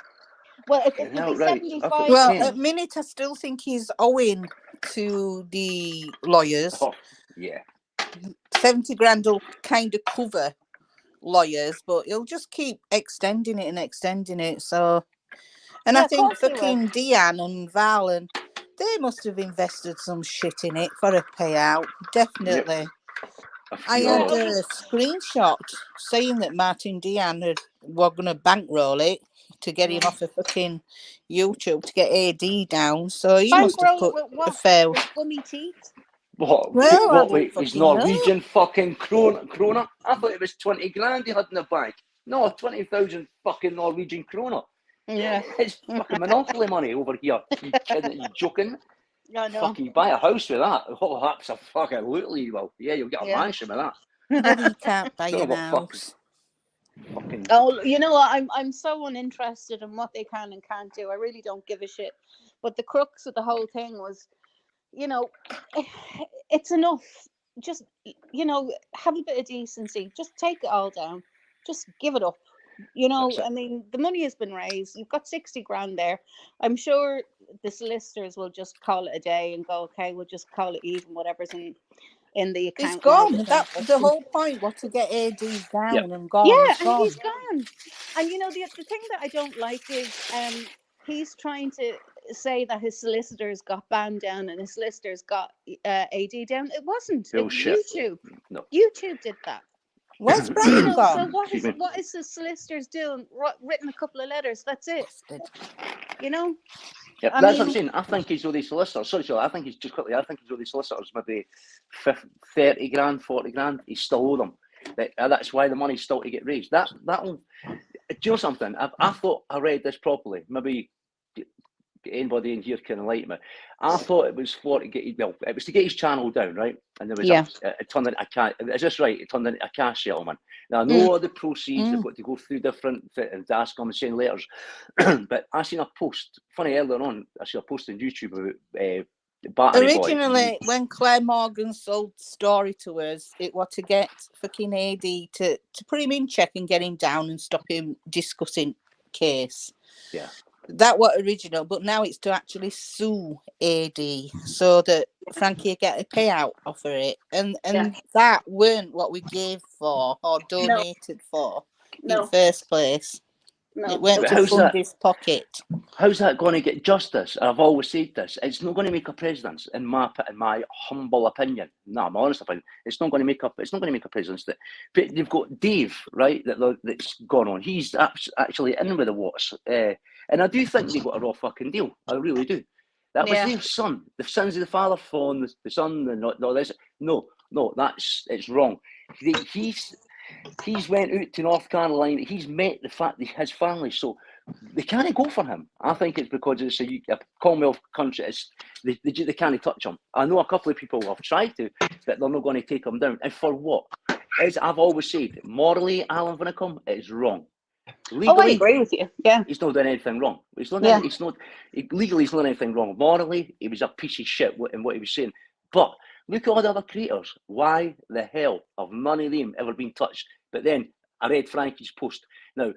Well, it could hell, be right. 75. Well, 10. at minute, I still think he's owing to the lawyers. Oh, yeah. 70 grand will kind of cover lawyers, but he'll just keep extending it. So, and Yeah, I of think course he will. fucking Deanne and Val, and they must have invested some shit in it for a payout. Definitely. I few had others. a screenshot saying that Martin Deanne were going to bankroll it to get him off of fucking YouTube to get AD down. So he must have Bankroll put it with a what? fair. With gummy teeth? What? Well, I What? don't Wait, he's fucking know. Norwegian fucking krona. I thought it was 20 grand he had in the bank. No, 20,000 fucking Norwegian krona. Yeah. It's fucking monopoly money over here. You kidding? You joking? I know. Fucking you buy a house with that. Oh, that's a fucking absolutely you will. Yeah, you'll get a Yeah. mansion with that. Eddie, you can't buy Don't an know what house. fucking. Oh, you know what? I'm so uninterested in what they can and can't do. I really don't give a shit. But the crux of the whole thing was, you know, it's enough. Just, you know, have a bit of decency. Just take it all down. Just give it up. You know, That's it. I mean, the money has been raised. You've got 60 grand there. I'm sure the solicitors will just call it a day and go, okay, we'll just call it even, whatever's in the He's account now. gone. That the whole point was to get AD Yeah. down and gone. Yeah, He's and gone. he's gone. And you know, the thing that I don't like is he's trying to say that his solicitors got BAM down and his solicitors got AD down. It wasn't. It was Bullshit. YouTube. No. YouTube did that. Where's You Bram know, so gone? Excuse me. what is the solicitors doing? Written a couple of letters. That's it. Bastard. You know. Yep, I that's what I'm mean- saying. I think he's all these solicitors. Sorry, I think he's just quickly. I think he's all these solicitors. Maybe 30 grand, 40 grand. He still owe them. That's why the money's still to get raised. That'll. Do you know something? I thought I read this properly. Maybe anybody in here can enlighten me. I thought it was for to get. Well, it was to get his channel down, right? And there was it turned into a cash. Is this right? It turned into a cash settlement. Now I know all the proceeds have got to go through different and to ask them and send letters. But I seen a post. Funny earlier on, I saw a post on YouTube about Battery Originally, Boy. when Claire Morgan sold Story to us, it was to get fucking AD to put him in check and get him down and stop him discussing case. Yeah. That was original, but now it's to actually sue AD so that Frankie get a payout off of it. And that weren't what we gave for or donated for in the first place. No. It went But to how's fund that? his pocket. How's that going to get justice? I've always said this. It's not going to make a president, in my humble opinion. No, my honest opinion. It's not going to make up. It's not going to make a president. But they've got Dave, right? That's gone on. He's actually in with the Watts, and I do think they got a raw fucking deal. I really do. That was their son. The sons of the father phone, the son, and all this. No, it's wrong. He's went out to North Carolina. He's met his family, so they can't go for him. I think it's because it's a Commonwealth country. They can't touch him. I know a couple of people have tried to, but they're not going to take him down. And for what? As I've always said, morally, Alan Winnecombe is wrong. Legally, I agree with you. Yeah. He's not done anything wrong. Legally, he's not done anything wrong. Morally, he was a piece of shit in what he was saying. But look at all the other creators. Why the hell have none of them ever been touched? But then I read Frankie's post. Now,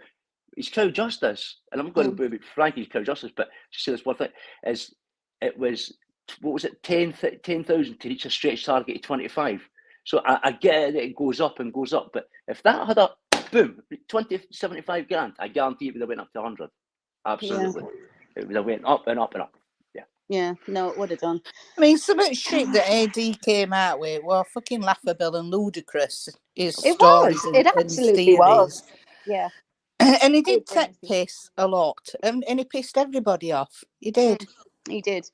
his crowd justice, and I'm going to put about Frankie's crowd justice, but just say this one thing, is it was, what was it, 10,000 to reach a stretch target of 25. So I get it that it goes up and goes up, but if that had a boom, 75 grand, I guarantee it would have went up to 100. Absolutely. It would have went up and up and up. Yeah, no, it would have done. I mean, some of the shit that AD came out with were fucking laughable and ludicrous. It absolutely was. Yeah. And he did take piss a lot, and he pissed everybody off. He did. He did.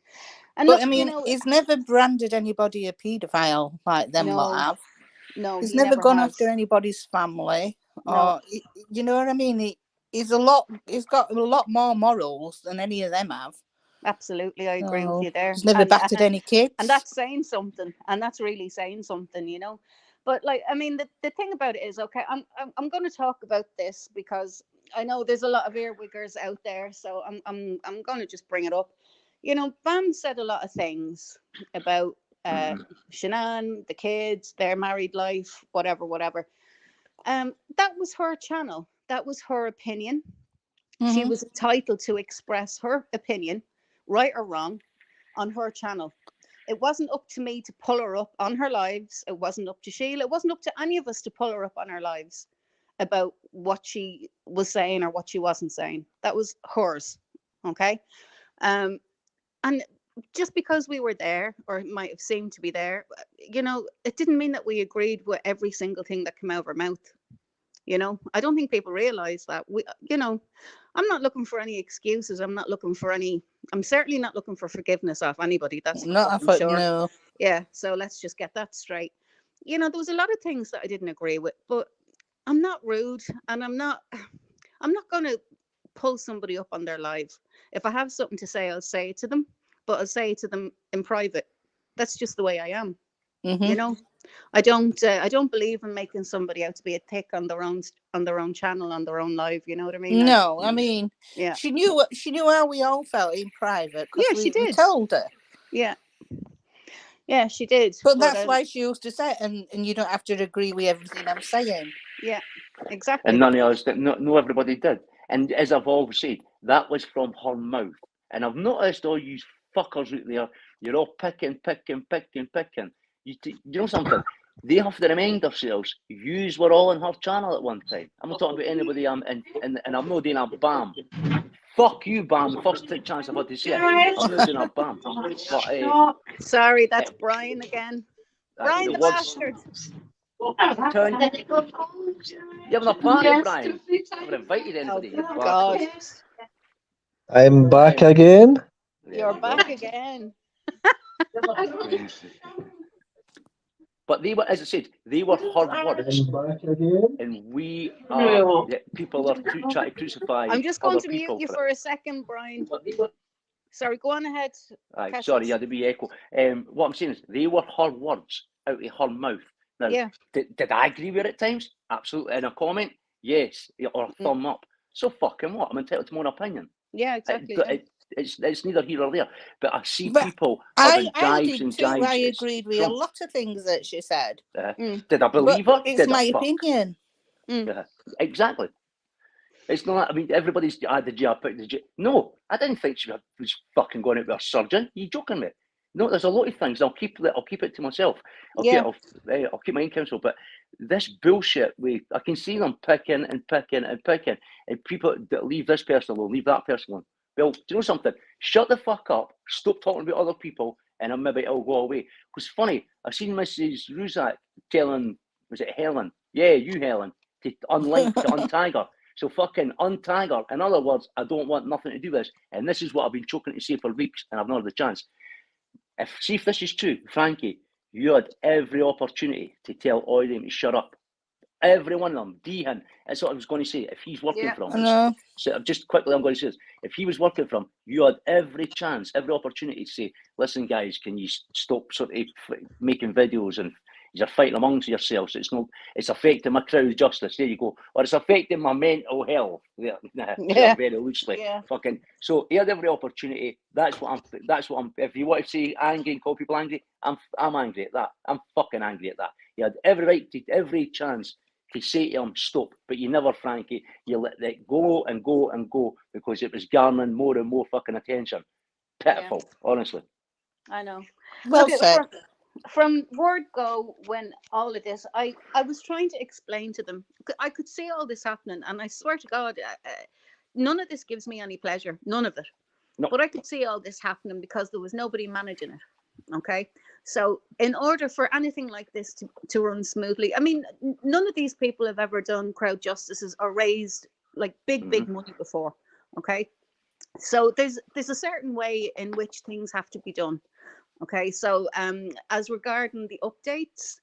And but look, I mean, you know, he's never branded anybody a paedophile like them lot have. No, he's he never never gone has. after anybody's family. No. Or you know what I mean? He's got a lot more morals than any of them have. Absolutely, I agree with you there. He's never battered any kids. And that's saying something. And that's really saying something, you know. But like, I mean, the thing about it is, okay, I'm going to talk about this because I know there's a lot of earwiggers out there, so I'm going to just bring it up. You know, Bam said a lot of things about Shanann, the kids, their married life, whatever. That was her channel. That was her opinion. Mm-hmm. She was entitled to express her opinion, right or wrong, on her channel. It wasn't up to me to pull her up on her lives. It wasn't up to Sheila. It wasn't up to any of us to pull her up on her lives about what she was saying or what she wasn't saying. That was hers. Okay. And just because we were there, or it might have seemed to be there, you know, it didn't mean that we agreed with every single thing that came out of her mouth. You know, I don't think people realize that. I'm not looking for any excuses. I'm certainly not looking for forgiveness off anybody. That's not for sure. No. Yeah, so let's just get that straight. You know, there was a lot of things that I didn't agree with, but I'm not rude, and I'm not going to pull somebody up on their live. If I have something to say, I'll say it to them, but I'll say it to them in private. That's just the way I am. You know, I don't believe in making somebody out to be a thick on their own channel, on their own live. You know what I mean? No, I mean, Yeah, she knew how we all felt in private because yeah, she we did. told her. Yeah, yeah, she did. But that's why she used to say, and you don't have to agree with everything I'm saying. Yeah, exactly. And none of us, no, everybody did. And as I've always said, that was from her mouth. And I've noticed all you fuckers out there, you're all picking. You know something? They have to remind themselves, yous were all on her channel at one time. I'm not talking about anybody, and I'm not doing a bam. Fuck you, bam. The first chance I've had to say it. I'm not doing a bam. But, sorry, that's Brian again. Brian the bastard. Turn. You're having a party, Brian. I haven't invited anybody. Oh, God. I'm back again. You're back again. But they were, as I said, they were her words. Back again. And we are, people are trying to crucify. I'm just going other to mute people you for a second, Brian. Sorry, go on ahead. Aye, sorry, you had to be echo. What I'm saying is, they were her words out of her mouth. Now, Yeah. did I agree with it at times? Absolutely. In a comment, yes, or a thumb up. So fucking what? I'm entitled to my own opinion. Yeah, exactly. It's neither here or there. But I see But people I having did jibes and too. jibes. I agreed with a lot of things that she said. Did I believe her? It's Did my I fuck? opinion. Exactly. It's not. I mean, everybody's. Did you put the? No, I didn't think she was fucking going out with a surgeon. Are you joking me? No, there's a lot of things. I'll keep it to myself. Okay, I'll keep my own counsel. But this bullshit, I can see them picking, and people that leave this person alone, leave that person alone. Well, do you know something? Shut the fuck up. Stop talking about other people, and maybe it'll go away. Because funny, I seen Mrs. Ruzak telling, was it Helen? Yeah, you Helen, to untag her. So fucking untag her. In other words, I don't want nothing to do with this. And this is what I've been choking to say for weeks, and I've not had the chance. See if this is true, Frankie, you had every opportunity to tell all of them to shut up. Every one of them, Dehan, that's what I was going to say. If he's working for him, so just quickly, I'm going to say this. If he was working for him, you had every chance, every opportunity to say, listen, guys, can you stop sort of making videos and you're fighting amongst yourselves. It's affecting my crowd justice. There you go. Or it's affecting my mental health. Very loosely. Yeah. Fucking. So he had every opportunity. That's what I'm. If you want to say angry and call people angry, I'm angry at that. I'm fucking angry at that. He had every right, every chance to say to him, stop. But you never, Frankie. You let that go and go and go because it was garnering more and more fucking attention. Pitiful, honestly. I know. Well said. From word go, when all of this, I was trying to explain to them. I could see all this happening, and I swear to God, none of this gives me any pleasure. None of it. No. But I could see all this happening because there was nobody managing it. Okay. So in order for anything like this to run smoothly, I mean, none of these people have ever done crowd justices or raised like big money before. Okay. So there's a certain way in which things have to be done. Okay, so as regarding the updates,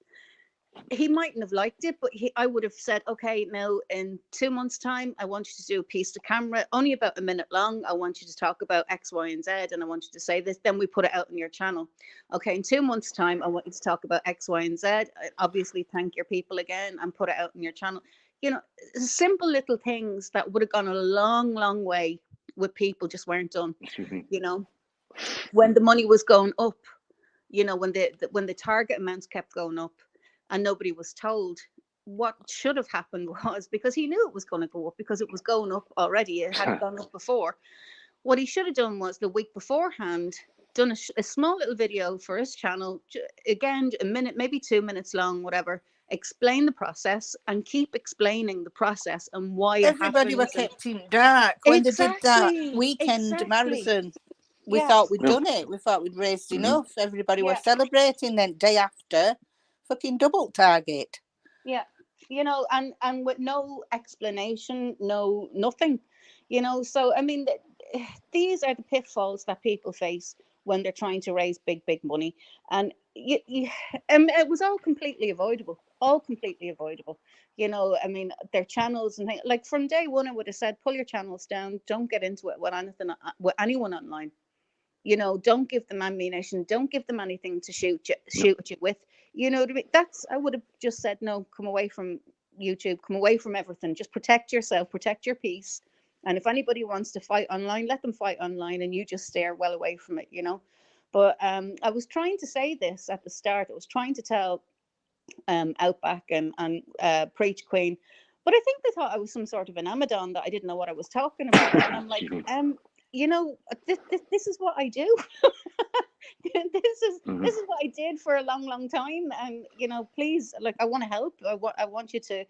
he mightn't have liked it, but I would have said, okay, now in 2 months' time, I want you to do a piece to camera, only about a minute long. I want you to talk about X, Y, and Z, and I want you to say this. Then we put it out on your channel. Okay, in 2 months' time, I want you to talk about X, Y, and Z. Obviously, thank your people again and put it out on your channel. You know, simple little things that would have gone a long, long way with people just weren't done, you know. When the money was going up, you know, when the target amounts kept going up and nobody was told, what should have happened was, because he knew it was going to go up because it was going up already, it had gone up before. What he should have done was the week beforehand done a small little video for his channel, again, a minute, maybe 2 minutes long, whatever, explain the process and keep explaining the process and why everybody was kept in dark when they did that weekend marathon. We thought we'd done it. We thought we'd raised enough. Everybody was celebrating. Then day after, fucking double target. Yeah, you know, and with no explanation, nothing, you know. So I mean, these are the pitfalls that people face when they're trying to raise big money. And it was all completely avoidable, you know. I mean, their channels and things, like from day one I would have said, pull your channels down, don't get into it with anyone online, you know. Don't give them ammunition, don't give them anything to shoot at you with, you know what I mean? I would have just said, no, come away from YouTube, come away from everything, just protect yourself, protect your peace. And if anybody wants to fight online, let them fight online, and you just steer well away from it, you know. But I was trying to say this at the start. I was trying to tell Outback and Preach Queen, but I think they thought I was some sort of an Amadon, that I didn't know what I was talking about. And I'm like, you know, this is what I do. This is what I did for a long time. And, you know, please, like, I want to help. I want you to,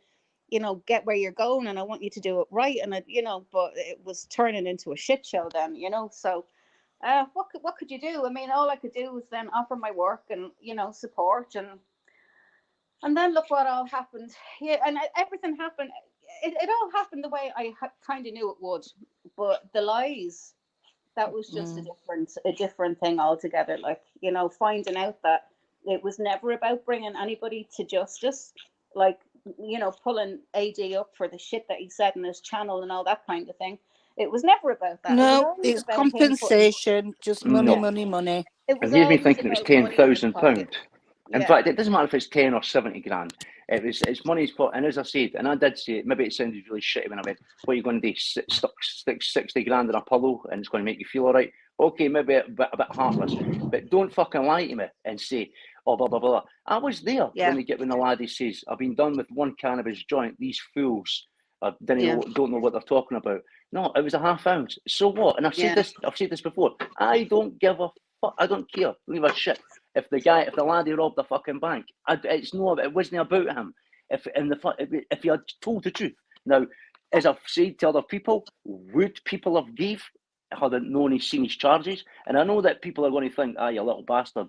you know, get where you're going, and I want you to do it right. And you know, but it was turning into a shit show then, you know. So what could you do? I mean, all I could do was then offer my work and, you know, support, and then look what all happened. Yeah, and everything happened. It all happened the way I kind of knew it would. But the lies, that was just a different thing altogether. Like, you know, finding out that it was never about bringing anybody to justice, like, you know, pulling AD up for the shit that he said in his channel and all that kind of thing. It was never about that. No, it's compensation, just money, money. It was and here's me always thinking it was about money in his £10,000. pocket. In fact, it doesn't matter if it's 10 or 70 grand. It's money's put, and as I said, and I did say it, maybe it sounded really shitty when I went, what are you going to do? Stick 60 grand in a pillow and it's going to make you feel all right? Okay, maybe a bit heartless, but don't fucking lie to me and say, oh, blah, blah, blah. I was there when the laddie says, I've been done with one cannabis joint, these fools don't know what they're talking about. No, it was a half ounce. So what? And I've said this before. I don't give a fuck. I don't care. Leave a shit. If the laddie robbed the fucking bank, it wasn't about him. If he had told the truth. Now, as I've said to other people, would people have gave had it known he's seen his charges? And I know that people are going to think, you little bastard,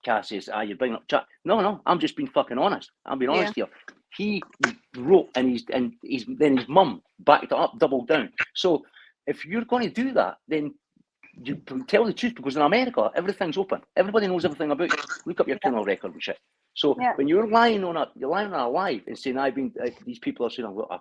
Cassius, you're bringing up chat. No, I'm just being fucking honest. I'm being honest here. He wrote, and then his mum backed it up, doubled down. So if you're going to do that, then you tell the truth, because in America everything's open. Everybody knows everything about you. Look up your criminal record and shit. So when you're lying on a lie and saying these people are saying I've got a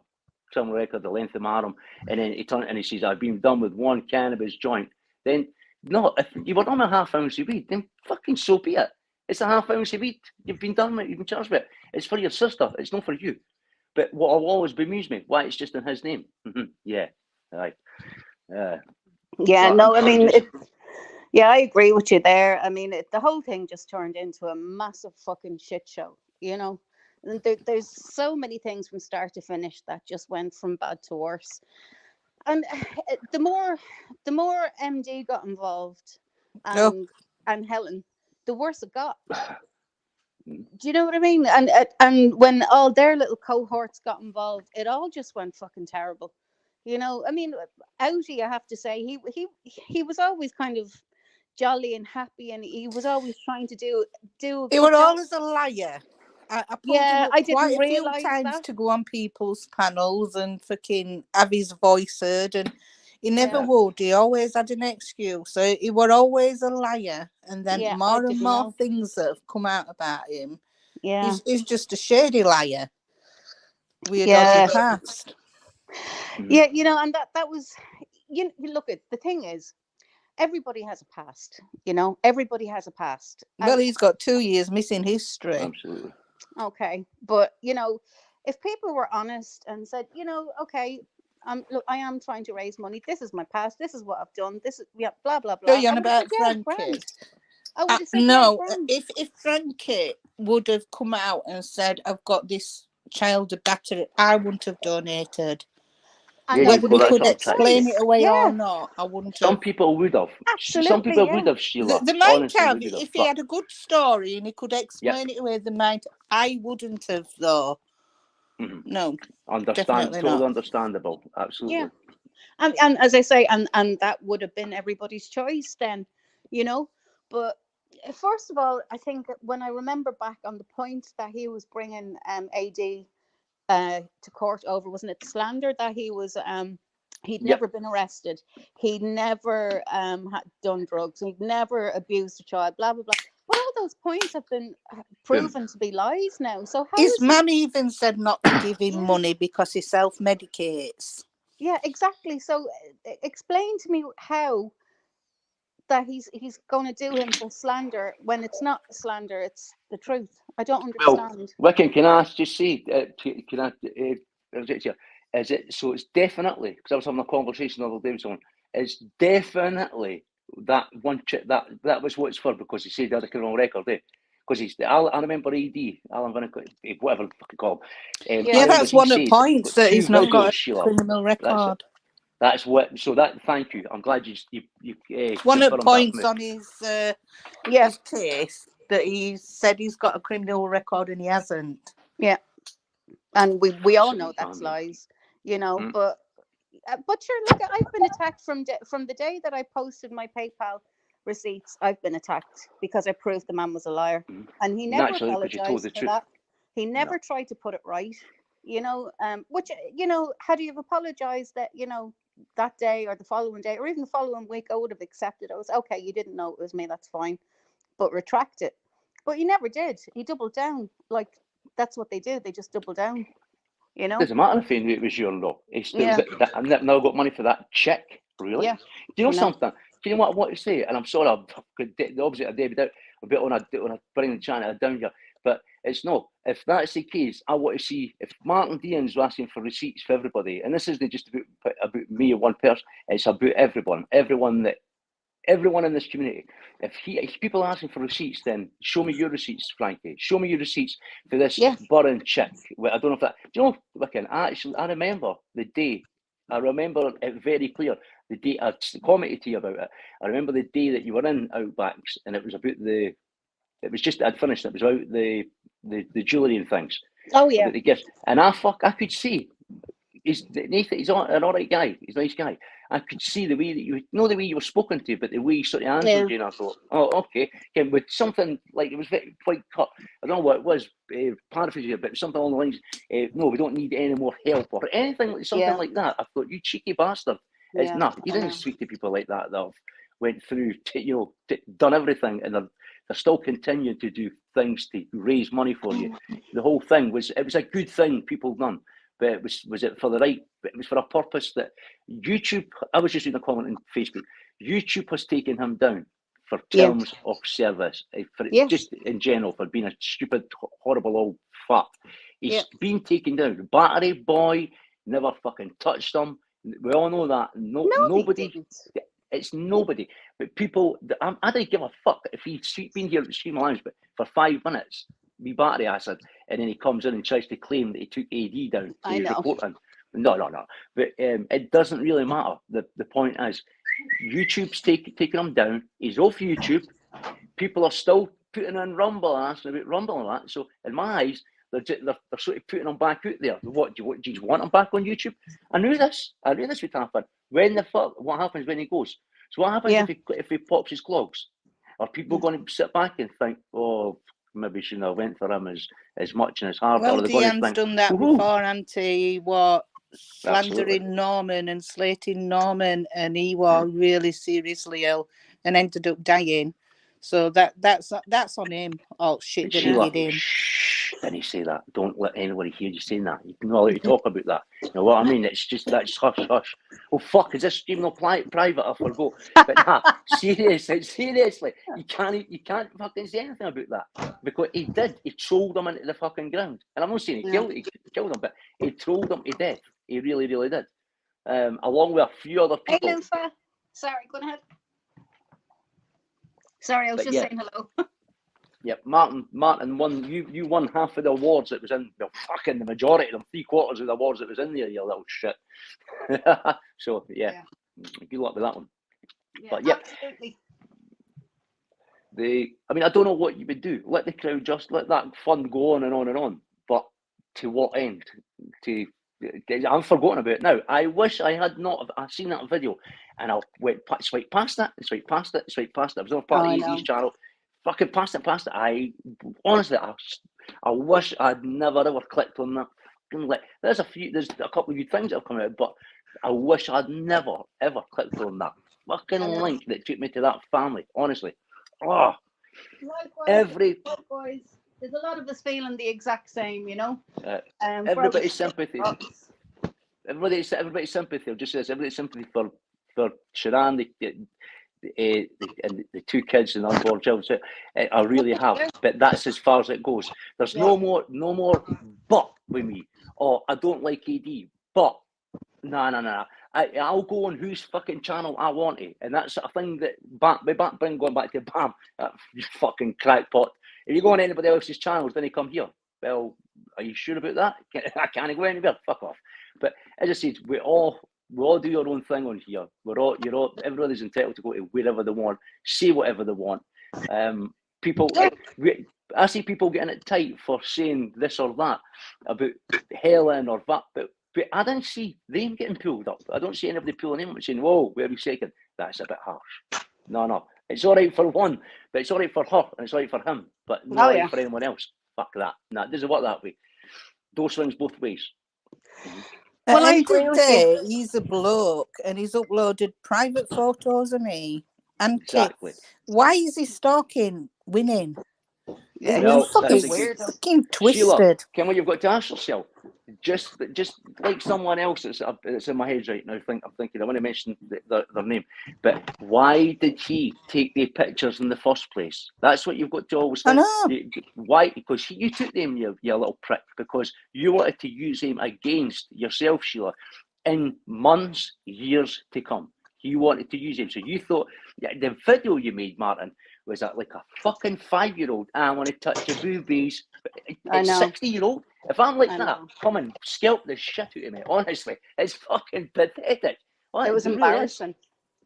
criminal record the length of my arm, and then he says I've been done with one cannabis joint, then no, if you were on a half ounce of weed, then fucking so be it. It's a half ounce of weed. You've been done with it. You've been charged with it. It's for your sister. It's not for you. But what will always bemused me, why it's just in his name. Yeah, right. No, I mean, I agree with you there. I mean, the whole thing just turned into a massive fucking shit show, you know. And there's so many things from start to finish that just went from bad to worse. And the more MD got involved and Helen, the worse it got. Do you know what I mean? And when all their little cohorts got involved, it all just went fucking terrible. You know, I mean, Outie, I have to say, he was always kind of jolly and happy, and he was always trying to do. He was always a liar. I pulled him up I quite didn't a few realise times that. to go on people's panels and fucking have his voice heard, and he never would. He always had an excuse. So he was always a liar, and then more and more things that have come out about him. Yeah, he's just a shady liar. We had past. Yeah, you know, and that was, you look at, the thing is, everybody has a past, you know, everybody has a past. Well, he's got 2 years missing history. Absolutely. Okay, but, you know, if people were honest and said, you know, okay, look, I am trying to raise money, this is my past, this is what I've done, this is, blah, blah, blah. Are you on about Frankie? No, if Frankie would have come out and said, I've got this child battery, I wouldn't have donated. Whether we could explain it away or not, I wouldn't have. Some people would have. Absolutely, some people would have, Sheila. They might have. If he had a good story and he could explain it away, they might. I wouldn't have, though. No. Totally understandable. Absolutely. Yeah. And as I say, and that would have been everybody's choice then, you know. But first of all, I think when I remember back on the point that he was bringing AD to court over, wasn't it slander that he was He'd Yep. never been arrested. He'd never had done drugs. He'd never abused a child. Blah blah blah. But all those points have been proven to be lies now. So how His is he? mum even said not to give him Yeah. money because he self-medicates. Yeah, exactly. So explain to me how that he's going to do him for slander when it's not slander, it's the truth. I don't Well, understand. Wicken, can I just say, can I interject here? Is it so? It's definitely, because I was having a conversation the other day with someone. It's definitely that one chick that was what it's for, because he said he had a criminal record, Because I remember AD, Alan Vinnick, whatever the fuck you call him. Yeah. Yeah, I remember that's he one of said the points, got that two he's not got videos, a Sheila. criminal record. That's what. So that. Thank you. I'm glad you One of the confirmed that for points me. on his Yeah, case that he said he's got a criminal record and he hasn't. yeah. And we all know Absolutely that's damn lies, you know. Mm. But sure, look, I've been attacked from the day that I posted my PayPal receipts. I've been attacked because I proved the man was a liar, Mm. and he never Naturally, because you told apologized the for truth. that. He never tried to put it right, you know. Which, you know, had he have apologized that, you know, that day or the following day or even the following week, I would have accepted. I was okay. You didn't know it was me. That's fine, but retract it. But he never did. He doubled down. Like, that's what they do. They just double down. You It know? doesn't matter if it was your law. It's Yeah. I've now got money for that check. Really? Yeah. Do you know No. something? Do you know what I want to say? And I'm sorry, I'm the opposite of David out a bit on a bringing China down here. But it's no. If that's the case, I want to see if Martin Dean's asking for receipts for everybody, and this isn't just about me or one person. It's about everyone in this community. If people are asking for receipts, then show me your receipts, Frankie. Show me your receipts for this Yeah. Burren chick. I don't know if that. Do you know, Wicken? I remember the day. I remember it very clear. The day I commented to you about it. I remember the day that you were in Outbacks, and it was about the. It was just I'd finished. It was about the jewellery and things. Oh yeah. About the gifts, and I could see. He's Nathan. He's an all right guy. He's a nice guy. I could see the way that the way you were spoken to, but the way you sort of answered you, and I thought, oh, okay. Again, with something like it was quite cut. I don't know what it was, paraphrasing, but something along the lines. No, we don't need any more help or anything, something like that. I thought, you cheeky bastard. It's Yeah, not. You I didn't know. speak to people like that. That have went through, done everything, and they're still continuing to do things to raise money for you. The whole thing was a good thing people done. But it was it for the right? It was for a purpose that YouTube. I was just reading a comment on Facebook. YouTube has taken him down for terms of service, just in general, for being a stupid, horrible old fat. He's been taken down. Battery boy never fucking touched him. We all know that. Nobody. It's nobody. But people. I don't give a fuck if he's been here at Stream Lounge, but for 5 minutes. Me battery acid, and then he comes in and tries to claim that he took AD down. I know. Reporting. No. But it doesn't really matter. The point is, YouTube's taking him down. He's off YouTube. People are still putting in Rumble and asking about Rumble and that. So in my eyes, they're sort of putting him back out there. What do you want him back on YouTube? I knew this would happen. When the fuck? What happens when he goes? So what happens if he pops his clogs? Are people going to sit back and think, oh, maybe shouldn't have went for him as much and as hard? Well, or are they going to Deanne's think, done that woohoo? before, he was Absolutely. slandering Norman and slating Norman, and he was really seriously ill and ended up dying. So that's on him. All shit that he Sheila, did in. shh, didn't he say that? Don't let anybody hear you saying that. You're not allowed to talk about that. You know what I mean? It's just that's hush hush. Oh fuck! Is this stream not private? I forgot. But nah, seriously, you can't fucking say anything about that because he did. He trolled him into the fucking ground, and I'm not saying he killed him, but he trolled him to death. He really, really did. Along with a few other people. Hey, Lufa. Sorry, go ahead. Sorry, I was just saying hello. Yep, Martin won. You won half of the awards that was in. Well, fucking the majority of them, 3/4 of the awards that was in there. You little shit. So yeah, good luck with that one. Yeah, but yeah, absolutely. I mean, I don't know what you would do. Let the crowd just let that fun go on and on and on. But to what end? I've forgotten about it now. I wish I had not. I've seen that video, and I went swipe past it, and swipe past it, and swipe past it. I was on part of AD's channel. Fucking past it. I honestly, I wish I'd never ever clicked on that. There's a couple of good things that have come out, but I wish I'd never, ever clicked on that fucking I know. link that took me to that family, honestly. Oh, Likewise. There's a lot of us feeling the exact same, you know. Uh, For all the everybody's shit sympathy. us. Everybody's sympathy. Just says everybody's sympathy for Sharon, and the two kids and unborn children. So, I really have, but that's as far as it goes. There's no more but with me. Oh, I don't like AD, but no. I'll go on whose fucking channel I want to, and that's a thing that going back to Bam, you fucking crackpot. If you go on anybody else's channels, then they come here. Well, are you sure about that? I can't go anywhere. Fuck off. But as I said, we all do our own thing on here. Everybody's entitled to go to wherever they want, say whatever they want. People, I see people getting it tight for saying this or that about Helen or that, but I didn't see them getting pulled up. I don't see anybody pulling him and saying, "Whoa, wait a second, that's a bit harsh." No, it's all right for one, but it's all right for her and it's all right for him, but not right for anyone else. Fuck that. No, it doesn't work that way. Those swings both ways. Well, I I agree did with say he's a bloke and he's uploaded private photos of me and Exactly. kids. Why is he stalking women? Yeah, It's Well, fucking that's a good- fucking twisted. Sheila, Kim, what you've got to ask yourself, just like someone else that's in my head right now, I'm thinking, I want to mention their name, but why did he take the pictures in the first place? That's what you've got to always I think. know. Why? Because you took them, you little prick, because you wanted to use them against yourself, Sheila, in months, years to come. You wanted to use them. So you thought, the video you made, Martin, was that like a fucking 5-year-old? I want to touch your boobies. I It's know. 60-year-old. If I'm like I that, know. come and scalp the shit out of me. Honestly, it's fucking pathetic. Well, It was really is. embarrassing.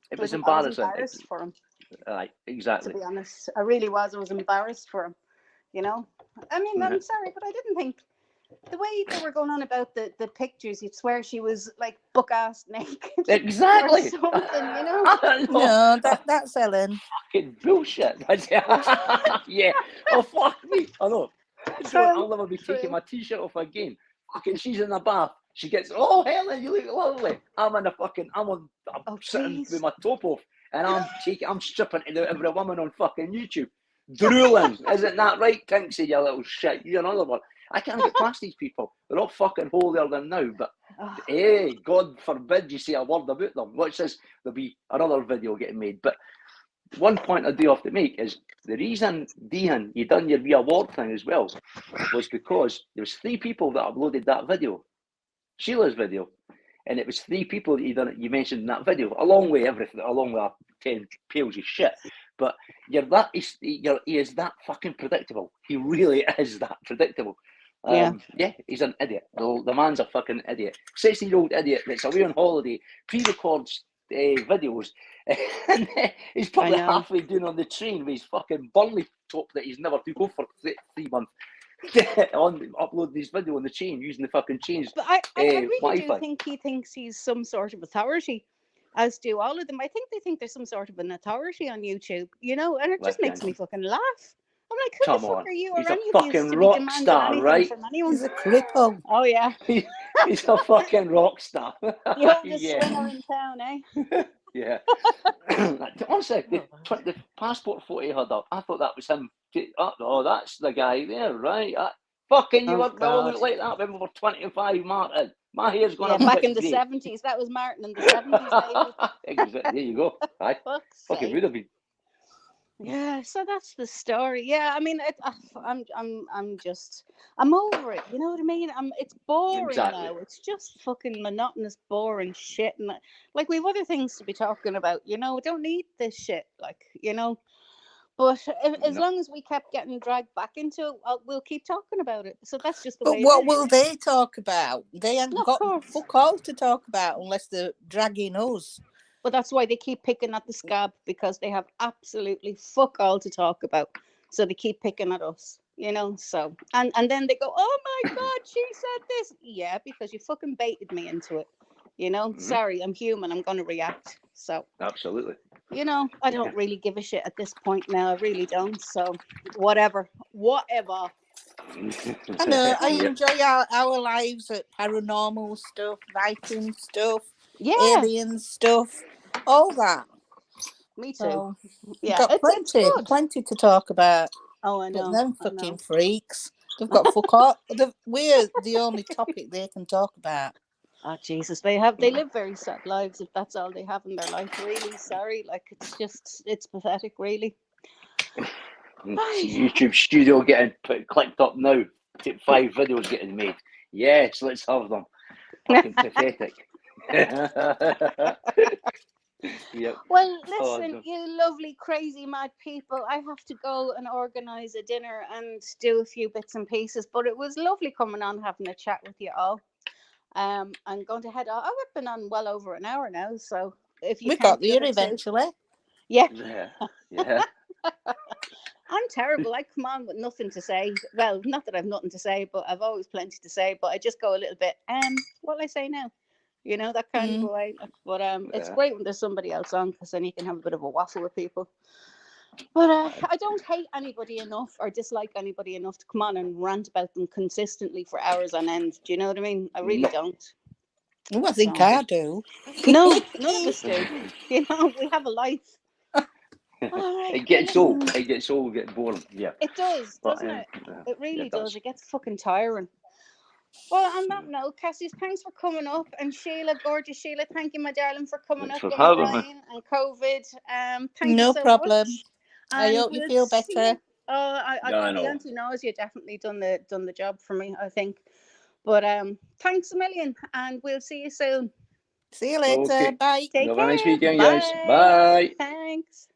It was I was embarrassing. embarrassed for him, Right, to exactly. be honest. I really was. I was embarrassed for him. You know. I mean, I'm sorry, but I didn't think the way they were going on about the pictures. You'd swear she was like buck-ass naked. Exactly. Or something, you know. I know. No, that's Ellen. Fucking bullshit. Yeah. Oh, fuck me. I know. I'll never be taking my t-shirt off again. Fucking, she's in the bath. She gets, oh, Helen, you look lovely. I'm sitting please. with my top off, and I'm stripping to every woman on fucking YouTube. Drooling. Isn't that right, Kinksy, you little shit? You're another one. I can't get past these people. They're all fucking holier than now, but hey, God forbid you say a word about them. Watch this, there'll be another video getting made. But one point I do have to make is the reason, Dehan, you done your award thing as well, was because there was 3 people that uploaded that video, Sheila's video, and it was 3 people that you mentioned in that video, along with everything, along with 10 pails of shit. But he is that fucking predictable. He really is that predictable. Yeah, he's an idiot. The man's a fucking idiot. 16-year-old idiot that's away on holiday, pre-records videos, and he's probably halfway doing on the train with his fucking Burnley top that he's never took off for 3 months. Upload this video on the chain using the fucking chains. But I really Wi-Fi. do think he thinks he's some sort of authority, as do all of them. I think they think there's some sort of an authority on YouTube, you know, and it just makes me fucking laugh. I'm like, who the fuck are you? He's or a any fucking of these to be rock demanding star, anything right? from anyone? He's a cripple. Oh yeah. He's a fucking rock star. The oldest swinger in town, eh? Yeah. Honestly, the passport photo he had up, I thought that was him. Oh, that's the guy there, right? Fucking, you all look like that when we were 25, Martin. My hair's gone back in the 70s. That was Martin in the 70s, maybe. There you go. Right. Fucking would have been. Yeah, so that's the story. Yeah, I mean, I'm over it. You know what I mean? It's boring now. It's just fucking monotonous, boring shit, and like we have other things to be talking about. You know, we don't need this shit. Like, you know, but as long as we kept getting dragged back into it, we'll keep talking about it. So that's just the way. But what will they talk about? They haven't got fuck all to talk about unless they're dragging us. But that's why they keep picking at the scab, because they have absolutely fuck all to talk about. So they keep picking at us, you know. So and then they go, oh my God, she said this. Yeah, because you fucking baited me into it. You know, sorry, I'm human. I'm going to react. So absolutely. You know, I don't really give a shit at this point now. I really don't. So whatever. I know. I enjoy our lives at paranormal stuff, Viking stuff. Yeah, alien stuff, all that. me too. So Yeah, got it's good. plenty to talk about. Oh, I But know. them I know. fucking freaks, they've got fuck all. We're the only topic they can talk about. Oh Jesus, they live very sad lives if that's all they have in their life. Really sorry, like it's pathetic, really. YouTube studio getting clicked up now. 5 videos getting made. Yes, let's have them. Fucking pathetic. Yep. Well, Oh, listen, God. you lovely, crazy, mad people. I have to go and organise a dinner and do a few bits and pieces. But it was lovely coming on, having a chat with you all. I'm going to head off. Oh, I've been on well over an hour now, so if you We count got the there other two, eventually. yeah. Yeah. I'm terrible. I come on with nothing to say. Well, not that I've nothing to say, but I've always plenty to say. But I just go a little bit. What will I say now? You know, that kind of a way. But it's Yeah. great when there's somebody else on, because then you can have a bit of a waffle with people. But I don't hate anybody enough or dislike anybody enough to come on and rant about them consistently for hours on end. Do you know what I mean? I really No. don't. Oh, I think So- I do. No, none of us do. You know, we have a life. All right. It gets well, old. It gets old. Get boring. Yeah. It does, But, doesn't it? yeah, It really it does. It gets fucking tiring. Well, on that note, Cassie, thanks for coming up. And Sheila, gorgeous Sheila, thank you, my darling, for coming Thanks up. for And having me. Brian and COVID. Thank you No so problem. much. I And hope you we'll feel see better. you. I Yeah, I the know. anti-nausea definitely done the job for me, I think. But thanks a million, and we'll see you soon. See you later. Okay. Bye. Take Have care. a nice weekend, Bye. guys. Bye. Thanks.